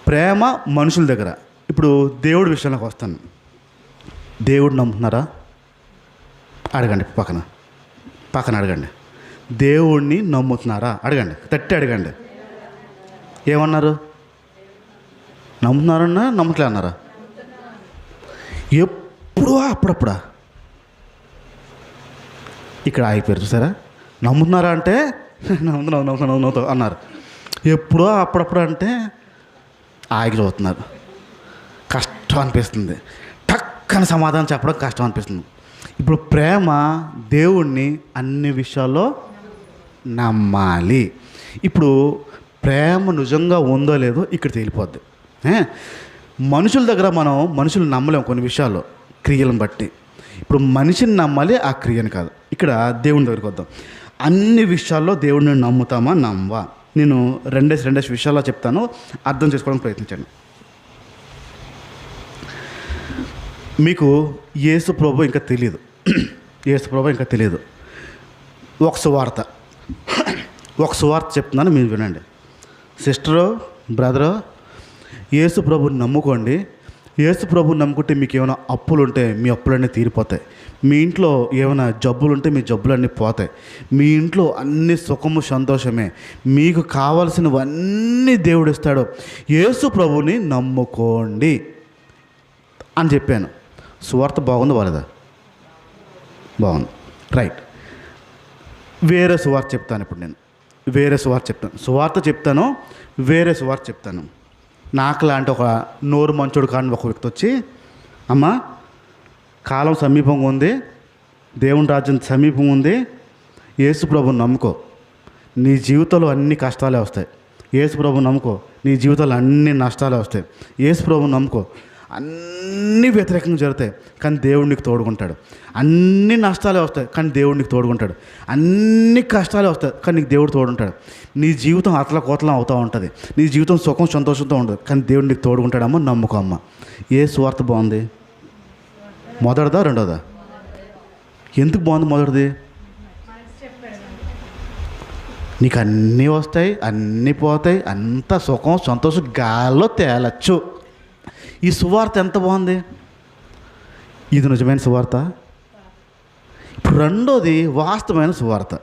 ప్రేమ మనుషుల దగ్గర. ఇప్పుడు దేవుడి విషయంలోకి వస్తాను. దేవుడు నమ్ముతున్నారా? అడగండి, పక్కన అడగండి. దేవుడిని నమ్ముతున్నారా? అడగండి, తట్టి అడగండి. ఏమన్నారు? నమ్ముతున్నారన్నా నమ్మట్లే అన్నారా? ఎప్పుడూ అప్పుడప్పుడా? ఇక్కడ ఆగిపోయారు చూసారా? నమ్ముతున్నారా అంటే నమ్ముతున్నావు అన్నారు. ఎప్పుడో అప్పుడప్పుడు అంటే ఆగి చదువుతున్నారు. కష్టం అనిపిస్తుంది, టక్కని సమాధానం చెప్పడం కష్టం అనిపిస్తుంది. ఇప్పుడు ప్రేమ దేవుణ్ణి అన్ని విషయాల్లో నమ్మాలి. ఇప్పుడు ప్రేమ నిజంగా ఉందో లేదో ఇక్కడ తేలిపోద్ది. మనుషుల దగ్గర మనం మనుషులు నమ్మలేము కొన్ని విషయాల్లో క్రియలను బట్టి. ఇప్పుడు మనిషిని నమ్మాలి, ఆ క్రియని కాదు. ఇక్కడ దేవుని దగ్గరికి వద్దాం. అన్ని విషయాల్లో దేవుడిని నమ్ముతామా నమ్మవా? నేను రెండేసి విషయాల్లో చెప్తాను, అర్థం చేసుకోవడానికి ప్రయత్నించండి. మీకు యేసు ప్రభు ఇంకా తెలియదు, ఒక సువార్త చెప్తున్నాను, మీరు వినండి. సిస్టరు, బ్రదరు, యేసు ప్రభుని నమ్ముకోండి. యేసు ప్రభుని నమ్ముకుంటే మీకు ఏమైనా అప్పులు ఉంటే మీ అప్పులన్నీ తీరిపోతాయి. మీ ఇంట్లో ఏమైనా జబ్బులు ఉంటే మీ జబ్బులన్నీ పోతాయి. మీ ఇంట్లో అన్ని సుఖము సంతోషమే. మీకు కావలసినవన్నీ దేవుడు ఇస్తాడు. యేసు ప్రభుని నమ్ముకోండి అని చెప్పాను. సువార్త బాగుంది వాళ్ళదా? బాగుంది, రైట్. వేరే సువార్త చెప్తాను. ఇప్పుడు నేను వేరే సువార్త చెప్తాను. నాకు లాంటి ఒక నోరు మంచోడు కాని ఒక వ్యక్తి వచ్చి, అమ్మ కాలం సమీపంగా ఉంది, దేవుని రాజ్యం సమీపంగా ఉంది, యేసు ప్రభుని నమ్ముకో, నీ జీవితంలో అన్ని కష్టాలే వస్తాయి. యేసు ప్రభుని నమ్ముకో, నీ జీవితంలో అన్ని నష్టాలే వస్తాయి. యేసు ప్రభుని నమ్ముకో, అన్నీ వ్యతిరేకంగా జరుగుతాయి కానీ దేవుడు నీకు తోడుకుంటాడు. అన్ని నష్టాలే వస్తాయి కానీ దేవుడు నీకు తోడుకుంటాడు. అన్ని కష్టాలే వస్తాయి కానీ నీకు దేవుడు తోడుంటాడు. నీ జీవితం అతల కోతలం అవుతూ ఉంటుంది. నీ జీవితం సుఖం సంతోషంతో ఉంటుంది కానీ దేవుడు నీకు తోడుకుంటాడమ్మ, నమ్ముకో అమ్మ. ఏ సువార్త బాగుంది? మొదటిదా రెండోదా? ఎందుకు బాగుంది మొదటిది? నీకు అన్నీ వస్తాయి, అన్నీ పోతాయి, అంత సుఖం సంతోషం గాల్లో తేలచ్చు. ఈ సువార్త ఎంత బాగుంది! ఇది నిజమైన సువార్త. ఇప్పుడు రెండోది వాస్తవమైన సువార్త.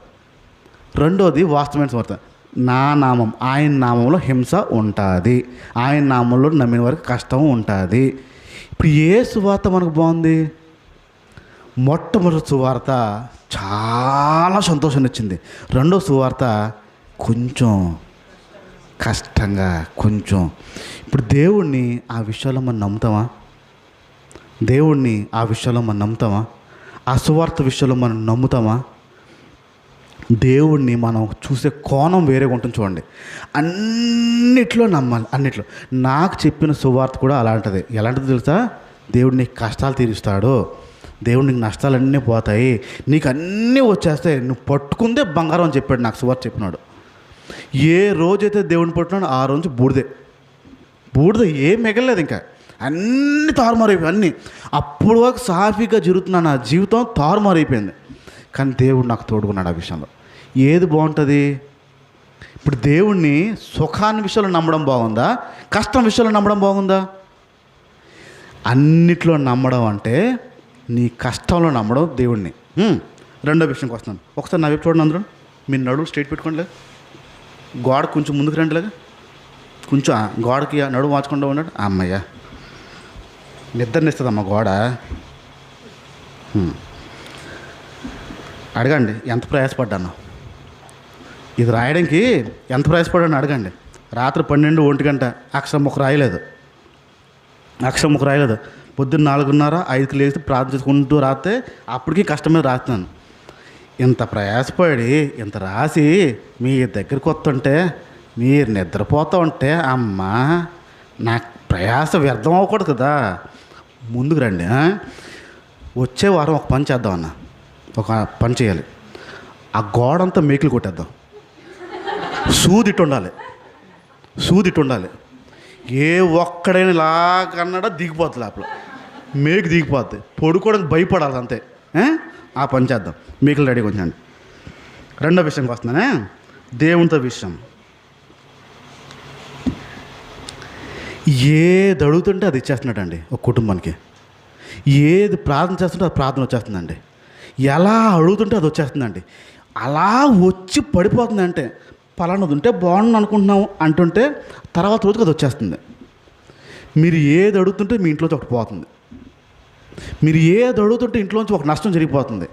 నా నామం, ఆయన నామంలో హింస ఉంటుంది, ఆయన నామంలో నమ్మిన వారికి కష్టం ఉంటుంది. ఇప్పుడు ఏ సువార్త మనకు బాగుంది? మొట్టమొదటి సువార్త చాలా సంతోషాన్ని ఇచ్చింది. రెండో సువార్త కొంచెం కష్టంగా, కొంచెం. ఇప్పుడు దేవుణ్ణి ఆ విషయాల్లో మనం నమ్ముతామా? ఆ సువార్త విషయంలో మనం నమ్ముతామా? దేవుణ్ణి మనం చూసే కోణం వేరేగా ఉంటుంది. చూడండి, అన్నిట్లో నమ్మాలి. అన్నిట్లో నాకు చెప్పిన సువార్త కూడా అలాంటిది. ఎలాంటిది తెలుసా? దేవుడు నీకు కష్టాలు తీరుస్తాడు, దేవుడు నీకు నష్టాలన్నీ పోతాయి, నీకు అన్నీ వచ్చేస్తాయి, నువ్వు పట్టుకుందే బంగారం అని చెప్పాడు నాకు సువార్త చెప్పినాడు. ఏ రోజైతే దేవుడిని పట్టున్నాడు ఆ రోజు బూడిద ఏం మిగలలేదు, ఇంకా అన్నీ తారుమారైపోయి. అన్నీ అప్పుడు వరకు సాఫీగా జరుగుతున్నా నా జీవితం తారుమారైపోయింది. కానీ దేవుడు నాకు తోడుకున్నాడు ఆ విషయంలో. ఏది బాగుంటుంది? ఇప్పుడు దేవుణ్ణి సుఖాన్ని విషయంలో నమ్మడం బాగుందా, కష్టం విషయంలో నమ్మడం బాగుందా? అన్నిట్లో నమ్మడం అంటే నీ కష్టంలో నమ్మడం దేవుణ్ణి. రెండో విషయంకి వస్తున్నాను. ఒకసారి నా వైపు చూడండి అందరూ. మీరు నడువు స్ట్రైట్ పెట్టుకోండి, గోడ కొంచెం ముందుకు రండి, లాగా కొంచెం గోడకి నడువు మార్చకుండా ఉన్నాడు. అమ్మయ్య, నిద్రనిస్తుందమ్మ గోడ. అడగండి ఎంత ప్రయాసపడ్డాను ఇది రాయడానికి, ఎంత ప్రయాసపడ్డాను అడగండి. రాత్రి 12, 1 గంట అక్షరం ముక్క రాయలేదు. పొద్దున్న 4:30, 5కి లేచి ప్రార్థన చేసుకుంటూ రాస్తే అప్పటికి కష్టం మీద రాస్తున్నాను. ఇంత ప్రయాసపడి ఇంత రాసి మీ దగ్గరికి వస్తుంటే మీరు నిద్రపోతూ ఉంటే, అమ్మా నాకు ప్రయాస వ్యర్థం అవ్వకూడదు కదా, ముందుకు రండి. వచ్చే వారం ఒక పని చేద్దాం అన్న, ఒక పని చేయాలి. ఆ గోడంతా మేకులు కొట్టేద్దాం. సూది ఇట్టు ఉండాలి. ఏ ఒక్కడైనా ఇలాగన్నాడా దిగిపోతుంది, లోపల మేకు దిగిపోద్ది, పడుకోవడానికి భయపడాలి అంతే. ఆ పని చేద్దాం, మేకులు రెడీగా ఉంచండి. రెండో విషయంకి వస్తున్నానే, దేవునితో విషయం. ఏది అడుగుతుంటే అది ఇచ్చేస్తున్నాడండి ఒక కుటుంబానికి. ఏది ప్రార్థన చేస్తుంటే అది ప్రార్థన వచ్చేస్తుందండి. ఎలా అడుగుతుంటే అది వచ్చేస్తుందండి. అలా వచ్చి పడిపోతుందంటే, పలానది ఉంటే బాగుండు అనుకుంటున్నాము అంటుంటే తర్వాత రోజుకి అది వచ్చేస్తుంది. మీరు ఏది అడుగుతుంటే మీ ఇంట్లోంచి ఒకటి పోతుంది. మీరు ఏది అడుగుతుంటే ఇంట్లోంచి ఒక నష్టం జరిగిపోతుంది.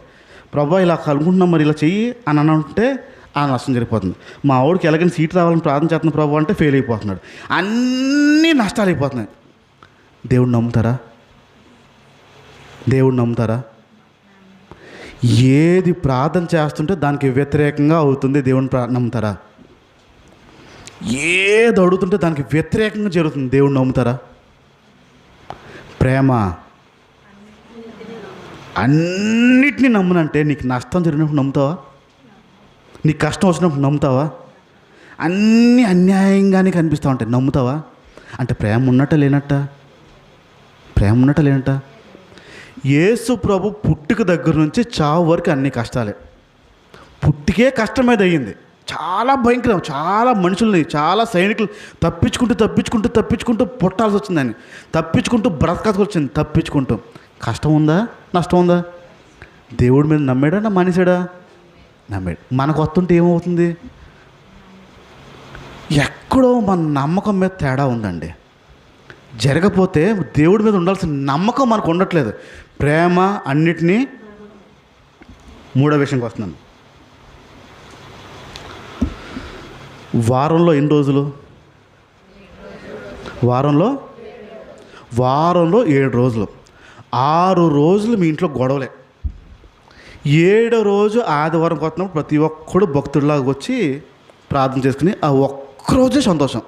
ప్రభా ఇలా కలుగుకుంటున్నాం, మరి ఇలా చెయ్యి అని అంటే ఆ నష్టం జరిగిపోతుంది. మా ఆవిడకి ఎలాగైనా సీట్ రావాలని ప్రార్థన చేస్తున్న ప్రభు అంటే ఫెయిల్ అయిపోతున్నాడు. అన్నీ నష్టాలు అయిపోతున్నాయి. దేవుడు నమ్ముతారా? దేవుడు నమ్ముతారా? ఏది ప్రార్థన చేస్తుంటే దానికి వ్యతిరేకంగా అవుతుంది దేవుని నమ్ముతారా? ఏది అడుగుతుంటే దానికి వ్యతిరేకంగా జరుగుతుంది దేవుడు నమ్ముతారా? ప్రేమ అన్నిటినీ నమ్మునంటే నీకు నష్టం జరిగినప్పుడు నమ్ముతావా? నీకు కష్టం వచ్చినప్పుడు నమ్ముతావా? అన్నీ అన్యాయంగానే కనిపిస్తూ ఉంటాయి, నమ్ముతావా? అంటే ప్రేమ ఉన్నట్ట లేనట్ట? ప్రేమ ఉన్నట్ట లేనట్ట? యేసు ప్రభు పుట్టుక దగ్గర నుంచి చావు వరకు అన్ని కష్టాలే. పుట్టికే కష్టం మీద అయ్యింది, చాలా భయంకరం. చాలా మనుషుల్ని, చాలా సైనికులు తప్పించుకుంటూ పుట్టాల్సి వచ్చిందని, తప్పించుకుంటూ బ్రతకాల్సి వచ్చింది, తప్పించుకుంటూ. కష్టం ఉందా? నష్టం ఉందా? దేవుడి మీద నమ్మాడా నా మానేశాడా? నమ్మాడు. మనకు వస్తుంటే ఏమవుతుంది? ఎక్కడో మన నమ్మకం మీద తేడా ఉందండి. జరగపోతే దేవుడి మీద ఉండాల్సిన నమ్మకం మనకు ఉండట్లేదు. ప్రేమ అన్నిటినీ. మూడో విషయంకి వస్తున్నాను. వారంలో ఎన్ని రోజులు? వారంలో 7 రోజులు. 6 రోజులు మీ ఇంట్లో గొడవలే. 7వ రోజు ఆదివారం వస్తున్నప్పుడు ప్రతి ఒక్కడు భక్తుడిలాగా వచ్చి ప్రార్థన చేసుకుని ఆ ఒక్కరోజే సంతోషం,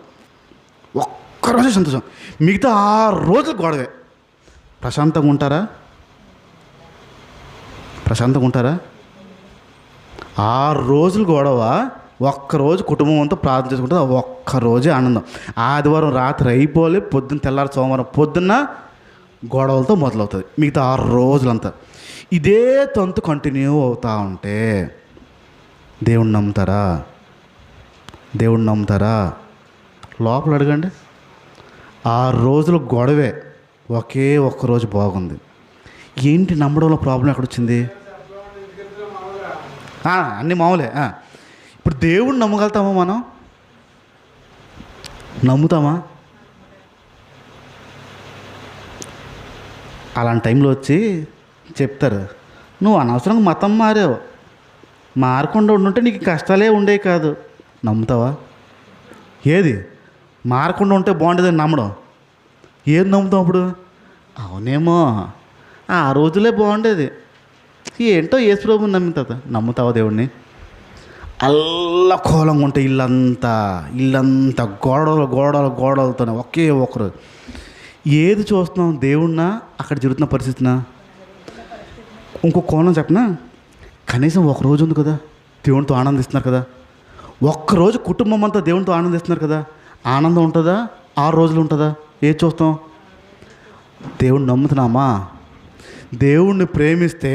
ఒక్కరోజే సంతోషం. మిగతా 6 రోజులు గొడవే. ప్రశాంతంగా ఉంటారా? ప్రశాంతంగా ఉంటారా? 6 రోజులు గొడవ, ఒక్కరోజు కుటుంబం అంతా ప్రార్థన చేసుకుంటుంది, ఒక్కరోజే ఆనందం. ఆదివారం రాత్రి అయిపోలే, పొద్దున్న తెల్లారి సోమవారం పొద్దున్న గొడవలతో మొదలవుతుంది మిగతా 6 రోజులంతా. ఇదే తంతు కంటిన్యూ అవుతూ ఉంటే దేవుణ్ణి నమ్ముతారా? దేవుణ్ణి నమ్ముతారా? లోపల అడగండి. 6 రోజులు గొడవే, ఒకే ఒక్కరోజు బాగుంది. ఏంటి నమ్మడంలో ప్రాబ్లం ఎక్కడొచ్చింది? అన్నీ మామూలే. ఇప్పుడు దేవుణ్ణి నమ్మగలుగుతామా మనం? నమ్ముతామా? అలాంటి టైంలో వచ్చి చెప్తారు, నువ్వు అనవసరంగా మతం మారావు, మారకుండా ఉండుంటే నీకు కష్టాలే ఉండేవి కాదు. నమ్ముతావా? ఏది మారకుండా ఉంటే బాగుండేదని నమ్మడం. ఏది నమ్ముతావు అప్పుడు? అవునేమో ఆ రోజులే బాగుండేది, ఏంటో యేసు ప్రభువుని నమ్మిన తర్వాత. నమ్ముతావా దేవుడిని? అల్లకోలంగా ఉంటే ఇల్లంతా గోడలతోనే ఒకే ఒకరు. ఏది చూస్తున్నాం? దేవుణ్ణా అక్కడ జరుగుతున్న పరిస్థితినా? ఇంకో కోణం చెప్పనా? కనీసం ఒక రోజు ఉంది కదా, దేవునితో ఆనందిస్తున్నారు కదా. ఒక్కరోజు కుటుంబం అంతా దేవునితో ఆనందిస్తున్నారు కదా, ఆనందం ఉంటుందా? 6 రోజులు ఉంటుందా? ఏది చూస్తాం? దేవుణ్ణి నమ్ముతున్నామా? దేవుణ్ణి ప్రేమిస్తే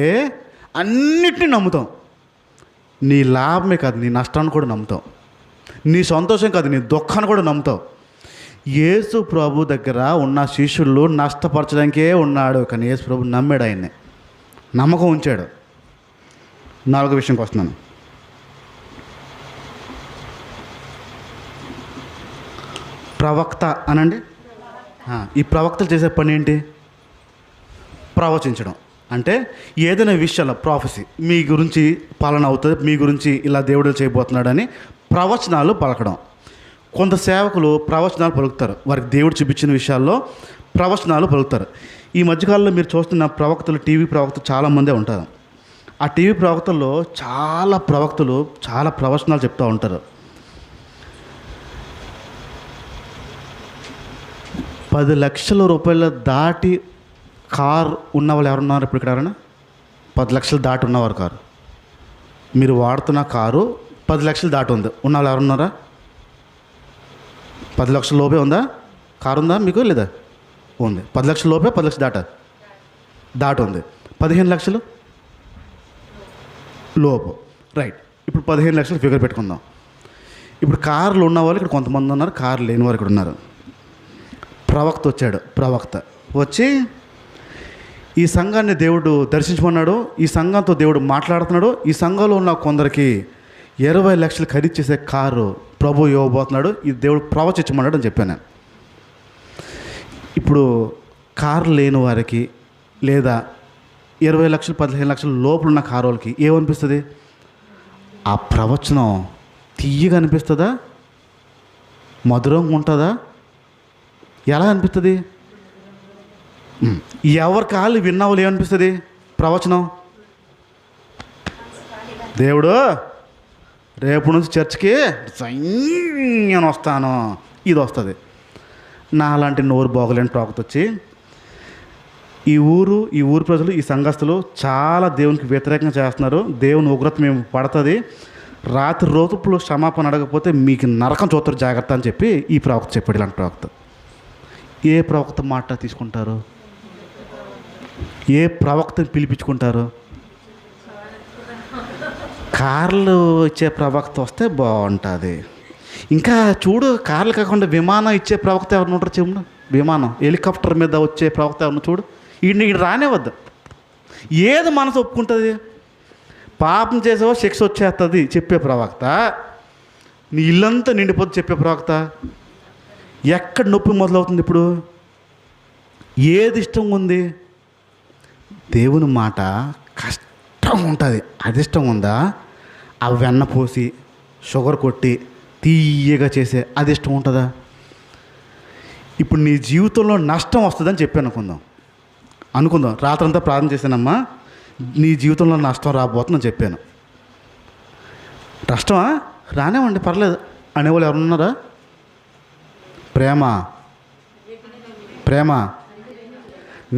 అన్నిటినీ నమ్ముతాం. నీ లాభమే కాదు, నీ నష్టాన్ని కూడా నమ్ముతాం. నీ సంతోషం కాదు, నీ దుఃఖాన్ని కూడా నమ్ముతావు. యేసు ప్రభు దగ్గర ఉన్న శిష్యులు నష్టపరచడానికే ఉన్నాడు, కానీ యేసు ప్రభు నమ్మాడు, ఆయన్ని నమ్మకం ఉంచాడు. 4వ విషయంకి వస్తున్నాను. ప్రవక్త అనండి. ఈ ప్రవక్తలు చేసే పని ఏంటి? ప్రవచించడం. అంటే ఏదైనా విషయాల్లో ప్రాఫెసీ, మీ గురించి పాలన అవుతుంది, మీ గురించి ఇలా దేవుడు చేయబోతున్నాడని ప్రవచనాలు పలకడం. కొంత సేవకులు ప్రవచనాలు పలుకుతారు, వారికి దేవుడు చూపించిన విషయాల్లో ప్రవచనాలు పలుకుతారు. ఈ మధ్యకాలంలో మీరు చూస్తున్న ప్రవక్తలు, టీవీ ప్రవక్తలు చాలామందే ఉంటారు. ఆ టీవీ ప్రవక్తల్లో చాలా ప్రవక్తలు చాలా ప్రవచనాలు చెప్తూ ఉంటారు. 10 లక్షల రూపాయల దాటి కార్ ఉన్నవాళ్ళు ఎవరున్నారు ఇప్పుడు? ఇక్కడ ఎవరైనా 10 లక్షలు దాటి ఉన్నవారు కారు, మీరు వాడుతున్న కారు 10 లక్షలు దాటి ఉంది ఉన్నవాళ్ళు ఎవరున్నారా? 10 లక్షల లోపే ఉందా కారు? ఉందా మీకు? లేదా? ఉంది. 10 లక్షల లోపే, 10 లక్షలు దాటి ఉంది. 15 లక్షలు లోపు, రైట్. ఇప్పుడు 15 లక్షలు ఫిగర్ పెట్టుకుందాం. ఇప్పుడు కార్లు ఉన్న వాళ్ళు ఇక్కడ కొంతమంది ఉన్నారు, కార్లు లేని వారు ఇక్కడ ఉన్నారు. ప్రవక్త వచ్చాడు. ప్రవక్త వచ్చి ఈ సంఘాన్ని దేవుడు దర్శించమన్నాడు, ఈ సంఘంతో దేవుడు మాట్లాడుతున్నాడు, ఈ సంఘంలో ఉన్న కొందరికి 20 లక్షలు ఖరీదు చేసే కారు ప్రభు ఇవ్వబోతున్నాడు, ఇది దేవుడు ప్రవచించమన్నాడు అని చెప్పాను. ఇప్పుడు కారు లేని వారికి లేదా 20 లక్షలు 15 లక్షల లోపల ఉన్న కారు వాళ్ళకి ఏమనిపిస్తుంది? ఆ ప్రవచనం తీయగా అనిపిస్తుందా? మధురంగా ఉంటుందా? ఎలా అనిపిస్తుంది? ఎవరి కాళ్ళు విన్నావులు ఏమనిపిస్తుంది? ప్రవచనం, దేవుడు రేపు నుంచి చర్చ్కి నేను వస్తాను, ఇది వస్తుంది. నా అలాంటి నోరు బాగోలేని ప్రవక్త వచ్చి ఈ ఊరు ప్రజలు, ఈ సంఘస్థులు చాలా దేవునికి వ్యతిరేకంగా చేస్తున్నారు, దేవుని ఉగ్రత మేము పడుతుంది, రాత్రి రోజుప్పుడు క్షమాపణ అడగకపోతే మీకు నరకం చూస్తారు జాగ్రత్త అని చెప్పి ఈ ప్రవక్త చెప్పాడు. ఇలాంటి ప్రవక్త ఏ ప్రవక్త మాట తీసుకుంటారు? ఏ ప్రవక్తని పిలిపించుకుంటారు? కార్లు ఇచ్చే ప్రవక్త వస్తే బాగుంటుంది. ఇంకా చూడు, కార్లు కాకుండా విమానం ఇచ్చే ప్రవక్త ఎవరిని ఉంటారు చెప్పు? విమానం, హెలికాప్టర్ మీద వచ్చే ప్రవక్త ఎవరిని చూడు. ఈయన రానేవద్దు. ఏది మనసు ఒప్పుకుంటుంది? పాపం చేసేవో శిక్ష వచ్చేస్తుంది చెప్పే ప్రవక్త, నీ ఇల్లంతా నిండిపోతుంది చెప్పే ప్రవక్త. ఎక్కడ నొప్పి మొదలవుతుంది ఇప్పుడు? ఏది ఇష్టం ఉంది? దేవుని మాట కష్టం ఉంటుంది, అది ఇష్టం ఉందా? ఆ వెన్న పోసి షుగర్ కొట్టి తీయగా చేసే అది ఇష్టం ఉంటుందా? ఇప్పుడు నీ జీవితంలో నష్టం వస్తుందని చెప్పి అనుకుందాం రాత్రంతా ప్రార్థన చేశానమ్మా, నీ జీవితంలో నష్టం రాబోతుందని చెప్పాను. నష్టమా? రానేవండి, పర్లేదు అనేవాళ్ళు ఎవరున్నారా? ప్రేమ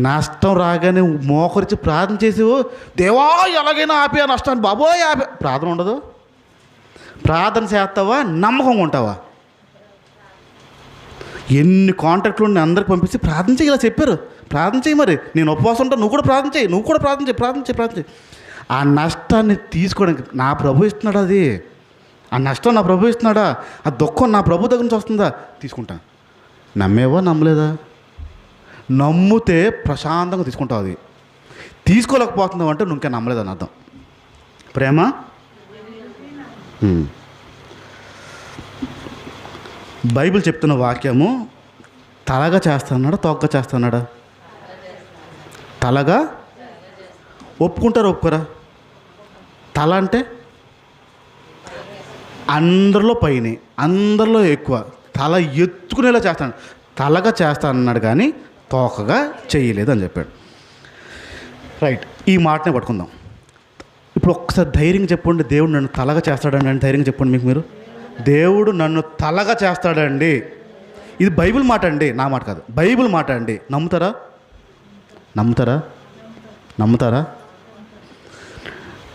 నష్టం రాగానే మోకరించి ప్రార్థన చేసేవో, దేవా ఎలాగైనా ఆపే నష్టాన్ని, బాబోయ్ ఆపే. ప్రార్థన ఉండదు. ప్రార్థన చేస్తావా? నమ్మకంగా ఉంటావా? ఎన్ని కాంటాక్ట్లు ఉన్నాయి అందరికి పంపించి ప్రార్థన చేయి, ఇలా చెప్పారు ప్రార్థన చేయి, మరి నేను ఉపవాసం ఉంటాను, నువ్వు కూడా ప్రార్థన చేయి, ప్రార్థన చేయి. ఆ నష్టాన్ని తీసుకోవడానికి నా ప్రభు ఇస్తున్నాడా? అది ఆ నష్టం నా ప్రభు ఇస్తున్నాడా? ఆ దుఃఖం నా ప్రభు దగ్గర నుంచి వస్తుందా? తీసుకుంటాను. నమ్మేవా? నమ్మలేదా? నమ్మితే ప్రశాంతంగా తీసుకుంటావు. అది తీసుకోలేకపోతున్నావు అంటే నువ్వు ఇంకా నమ్మలేదని అర్థం. ప్రేమ బైబిల్ చెప్తున్న వాక్యము తలగా చేస్తున్నాడా, తొక్క చేస్తున్నాడా? తలగా. ఒప్పుకుంటారా, ఒప్పుకోరా? తల అంటే అందరిలో పైన, అందరిలో ఎక్కువ, తల ఎత్తుకునేలా చేస్తాడు. తలగా చేస్తానన్నాడు కానీ తోకగా చేయలేదు అని చెప్పాడు. రైట్, ఈ మాటనే పట్టుకుందాం. ఇప్పుడు ఒక్కసారి ధైర్యంగా చెప్పండి, దేవుడు నన్ను తలగా చేస్తాడండి అని ధైర్యంగా చెప్పండి. మీరు దేవుడు నన్ను తలగా చేస్తాడండి, ఇది బైబిల్ మాట అండి, నా మాట కాదు, బైబిల్ మాట అండి. నమ్ముతారా?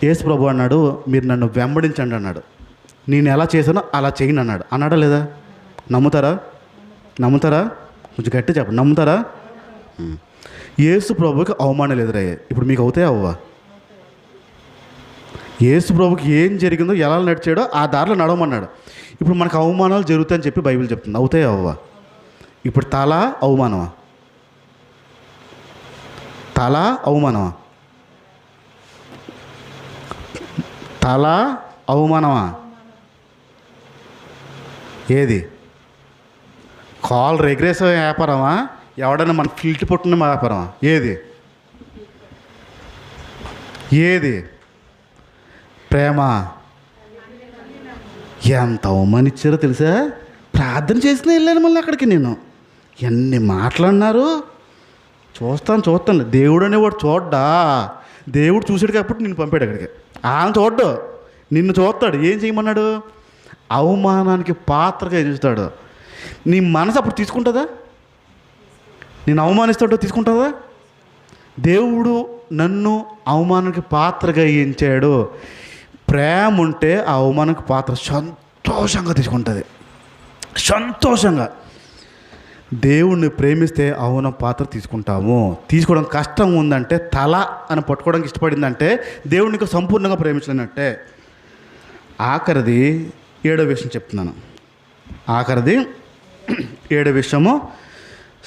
యేసు ప్రభు అన్నాడు, మీరు నన్ను వెంబడించండి అన్నాడు, నేను ఎలా చేశానో అలా చేయండి అన్నాడా లేదా? నమ్ముతారా? కొంచెం గట్టి చెప్పండి, నమ్ముతారా? యేసు ప్రభుకి అవమానాలు ఎదురయ్యాయి, ఇప్పుడు మీకు అవుతాయి అవ్వా? యేసు ప్రభుకి ఏం జరిగిందో, ఎలా నడిచాడో ఆ దారిలో నడవమన్నాడు. ఇప్పుడు మనకు అవమానాలు జరుగుతాయని చెప్పి బైబిల్ చెప్తుంది, అవుతాయి అవ్వా? ఇప్పుడు తల అవమానమా? ఏది? కాల్ రెగ్రెస్ వ్యాపారమా? ఎవడన్నా మన ఫిల్ట్ పుట్టిన వ్యాపారమా? ఏది? ప్రేమ. ఎంత అవమానిచ్చారో తెలుసా? ప్రార్థన చేసిన వెళ్ళాను మళ్ళీ అక్కడికి. నేను ఎన్ని మాట్లాడినారు. చూస్తాను. దేవుడు అనేవాడు చూడ్డా? దేవుడు చూసాడు కాబట్టి నిన్ను పంపాడు అక్కడికి. ఆయన చూడ్డు, నిన్ను చూస్తాడు. ఏం చేయమన్నాడు? అవమానానికి పాత్రగా చూస్తాడు. నీ మనసు అప్పుడు తీసుకుంటుందా? నేను అవమానిస్తాడో తీసుకుంటుందా? దేవుడు నన్ను అవమానానికి పాత్రగా ఎంచాడు. ప్రేమ ఉంటే ఆ అవమానానికి పాత్ర సంతోషంగా తీసుకుంటుంది. సంతోషంగా. దేవుణ్ణి ప్రేమిస్తే అవమానం పాత్ర తీసుకుంటాము. తీసుకోవడం కష్టం ఉందంటే, తల అని పట్టుకోవడానికి ఇష్టపడిందంటే దేవునికి సంపూర్ణంగా ప్రేమించినట్టే. ఆఖరిది 7వ విషయం చెప్తున్నాను. ఆఖరిది 7వ విషయము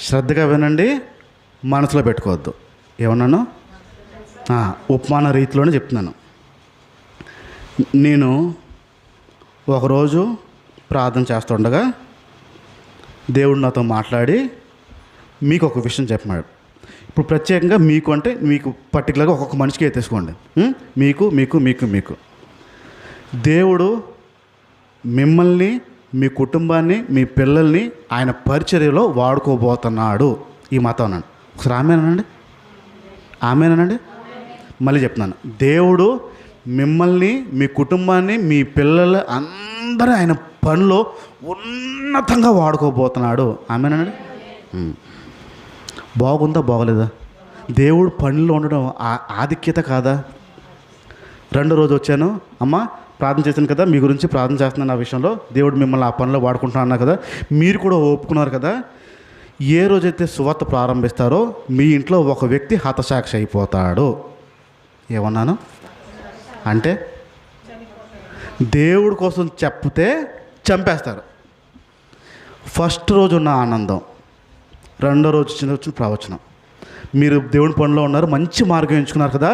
శ్రద్ధగా వినండి, మనసులో పెట్టుకోవద్దు. ఏమన్నాను? ఉపమాన రీతిలోనే చెప్తున్నాను. నేను ఒకరోజు ప్రార్థన చేస్తుండగా దేవుడు నాతో మాట్లాడి మీకు ఒక విషయం చెప్పన్నాడు. ఇప్పుడు ప్రత్యేకంగా మీకు అంటే మీకు పర్టికులర్గా ఒక్కొక్క మనిషికి తీసుకోండి. మీకు దేవుడు మిమ్మల్ని, మీ కుటుంబాన్ని, మీ పిల్లల్ని ఆయన పరిచర్యలో వాడుకోబోతున్నాడు. ఈ మాతో అన్నాను. ఒకసారి ఆమెనండి, ఆమెనండి. మళ్ళీ చెప్తున్నాను, దేవుడు మిమ్మల్ని, మీ కుటుంబాన్ని, మీ పిల్లలు అందరూ ఆయన పనిలో ఉన్నతంగా వాడుకోబోతున్నాడు. ఆమెనండి. బాగుందా బాగలేదా? దేవుడు పనిలో ఉండడం ఆధిక్యత కాదా? రెండో రోజు వచ్చాను, అమ్మ ప్రార్థన చేశాను కదా, మీ గురించి ప్రార్థన చేస్తున్నాను, ఆ విషయంలో దేవుడు మిమ్మల్ని ఆ పనిలో వాడుకుంటున్నా అన్నా కదా, మీరు కూడా ఒప్పుకున్నారు కదా. ఏ రోజైతే సువార్త ప్రారంభిస్తారో మీ ఇంట్లో ఒక వ్యక్తి హతసాక్షి అయిపోతాడు. ఏమన్నాను అంటే దేవుడి కోసం చెప్తే చంపేస్తారు. ఫస్ట్ రోజు ఉన్న ఆనందం, రెండో రోజు వచ్చిన ప్రవచనం, మీరు దేవుని పనిలో ఉన్నారు, మంచి మార్గం ఎంచుకున్నారు కదా,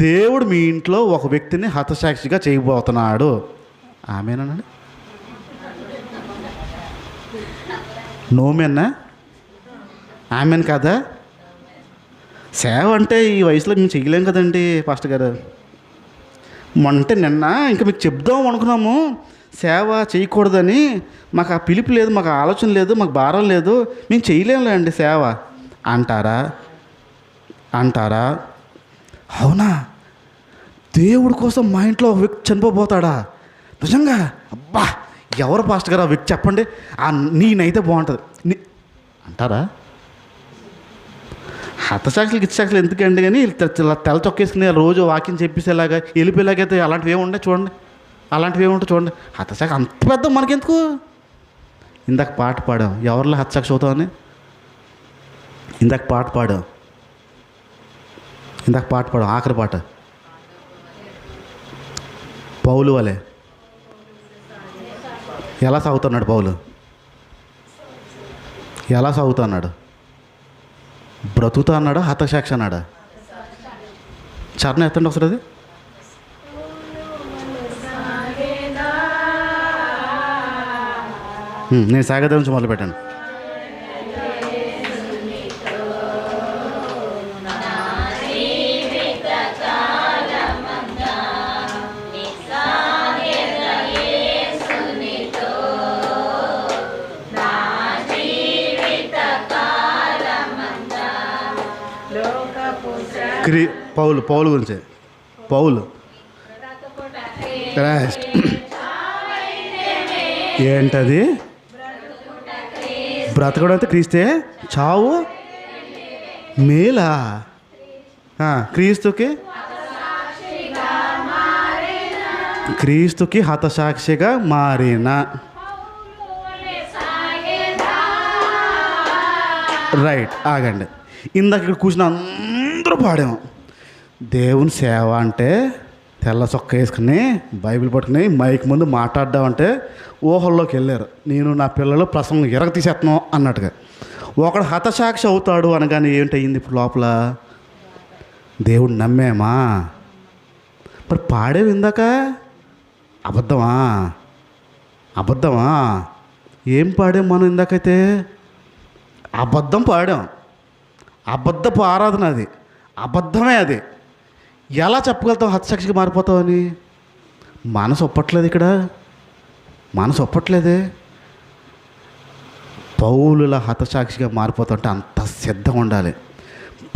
దేవుడు మీ ఇంట్లో ఒక వ్యక్తిని హతసాక్షిగా చేయబోతున్నాడు. ఆమెనండి. నోమెన్నా? ఆమెన్ కదా. సేవ అంటే ఈ వయసులో మేము చేయలేం కదండి పాస్టర్ గారు. అంటే నిన్న ఇంకా మీకు చెప్దాం అనుకున్నాము, సేవ చేయకూడదని. మాకు ఆ పిలుపు లేదు, మాకు ఆలోచన లేదు, మాకు భారం లేదు, మేము చేయలేంలే అండి సేవ అంటారా? అవునా? దేవుడి కోసం మా ఇంట్లో ఒక వ్యక్తి చనిపోతాడా? నిజంగా? అబ్బా, ఎవరు పాస్టర్ గారు ఆ వ్యక్తి చెప్పండి, నేనైతే బాగుంటుంది అంటారా? హతసాక్షులు గిచ్చసాక్షులు ఎందుకండి, కానీ తెల్ల చొక్కేసుకుని రోజు వాకింగ్ చెప్పేసేలాగా వెళ్ళిపోయేలాగైతే అలాంటివి ఏముండే చూడండి, అలాంటివి ఏముంటాయి చూడండి. హతసాక్షి అంత పెద్ద మనకెందుకు? ఇందాక పాట పాడాం, ఎవరిలో హతసాక్షి అవుతామని. ఇందాక పాట పాడాం, ఆఖరి పాట పౌలు వలే ఎలా సాగుతున్నాడు పౌలు? ఎలా సాగుతున్నాడు? బ్రతుకుతా అన్నాడా, హతసాక్షి అన్నాడా? చరణం ఎత్తండి ఒకసారి. అది నేను సాగదా నుంచి మొదలు పెట్టాను. పౌలు గురించి, పౌలు క్రైస్ట్ ఏంటది? బ్రతకడం అయితే క్రీస్తే, చావు మేలా? క్రీస్తుకి హతసాక్షిగా మారిన. రైట్, ఆగండి. ఇందాక ఇక్కడ కూర్చున్న అందరూ పాడాము, దేవుని సేవ అంటే తెల్ల చొక్క వేసుకుని బైబిల్ పట్టుకుని మైక్ ముందు మాట్లాడదామంటే ఊహల్లోకి వెళ్ళారు. నేను నా పిల్లలు ప్రసంగం ఎరగ తీసేస్తున్నాం అన్నట్టుగా. ఒకడు హతసాక్షి అవుతాడు అనగానే ఏంటయింది ఇప్పుడు లోపల? దేవుడు నమ్మేమా? మరి పాడేవి ఇందాక అబద్ధమా? ఏం పాడాం మనం ఇందాకైతే? అబద్ధం పాడాం. అబద్ధపు ఆరాధన అది, అబద్ధమే అది. ఎలా చెప్పగలుగుతావు హతసాక్షిగా మారిపోతావని? మనసు ఒప్పట్లేదు, ఇక్కడ మనసు ఒప్పట్లేదే. పౌలులా హతసాక్షిగా మారిపోతావంటే అంత సిద్ధంగా ఉండాలి.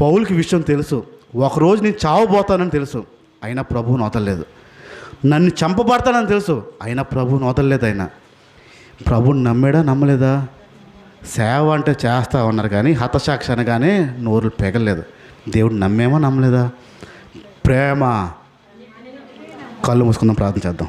పౌలుకి విషయం తెలుసు, ఒకరోజు నేను చావబోతానని తెలుసు, అయినా ప్రభువుని వదలలేదు. నన్ను చంపబడతానని తెలుసు, అయినా ప్రభువుని వదలలేదు. అయినా ప్రభువుని నమ్మాడా నమ్మలేదా? సేవ అంటే చేస్తా ఉన్నారు కానీ హతసాక్షి అనగానే నోరులు పెగలేదు. దేవుడు నమ్మేమో నమ్మలేదా? ప్రేమ. కళ్ళు మూసుకుందాం, ప్రార్థన చేద్దాం.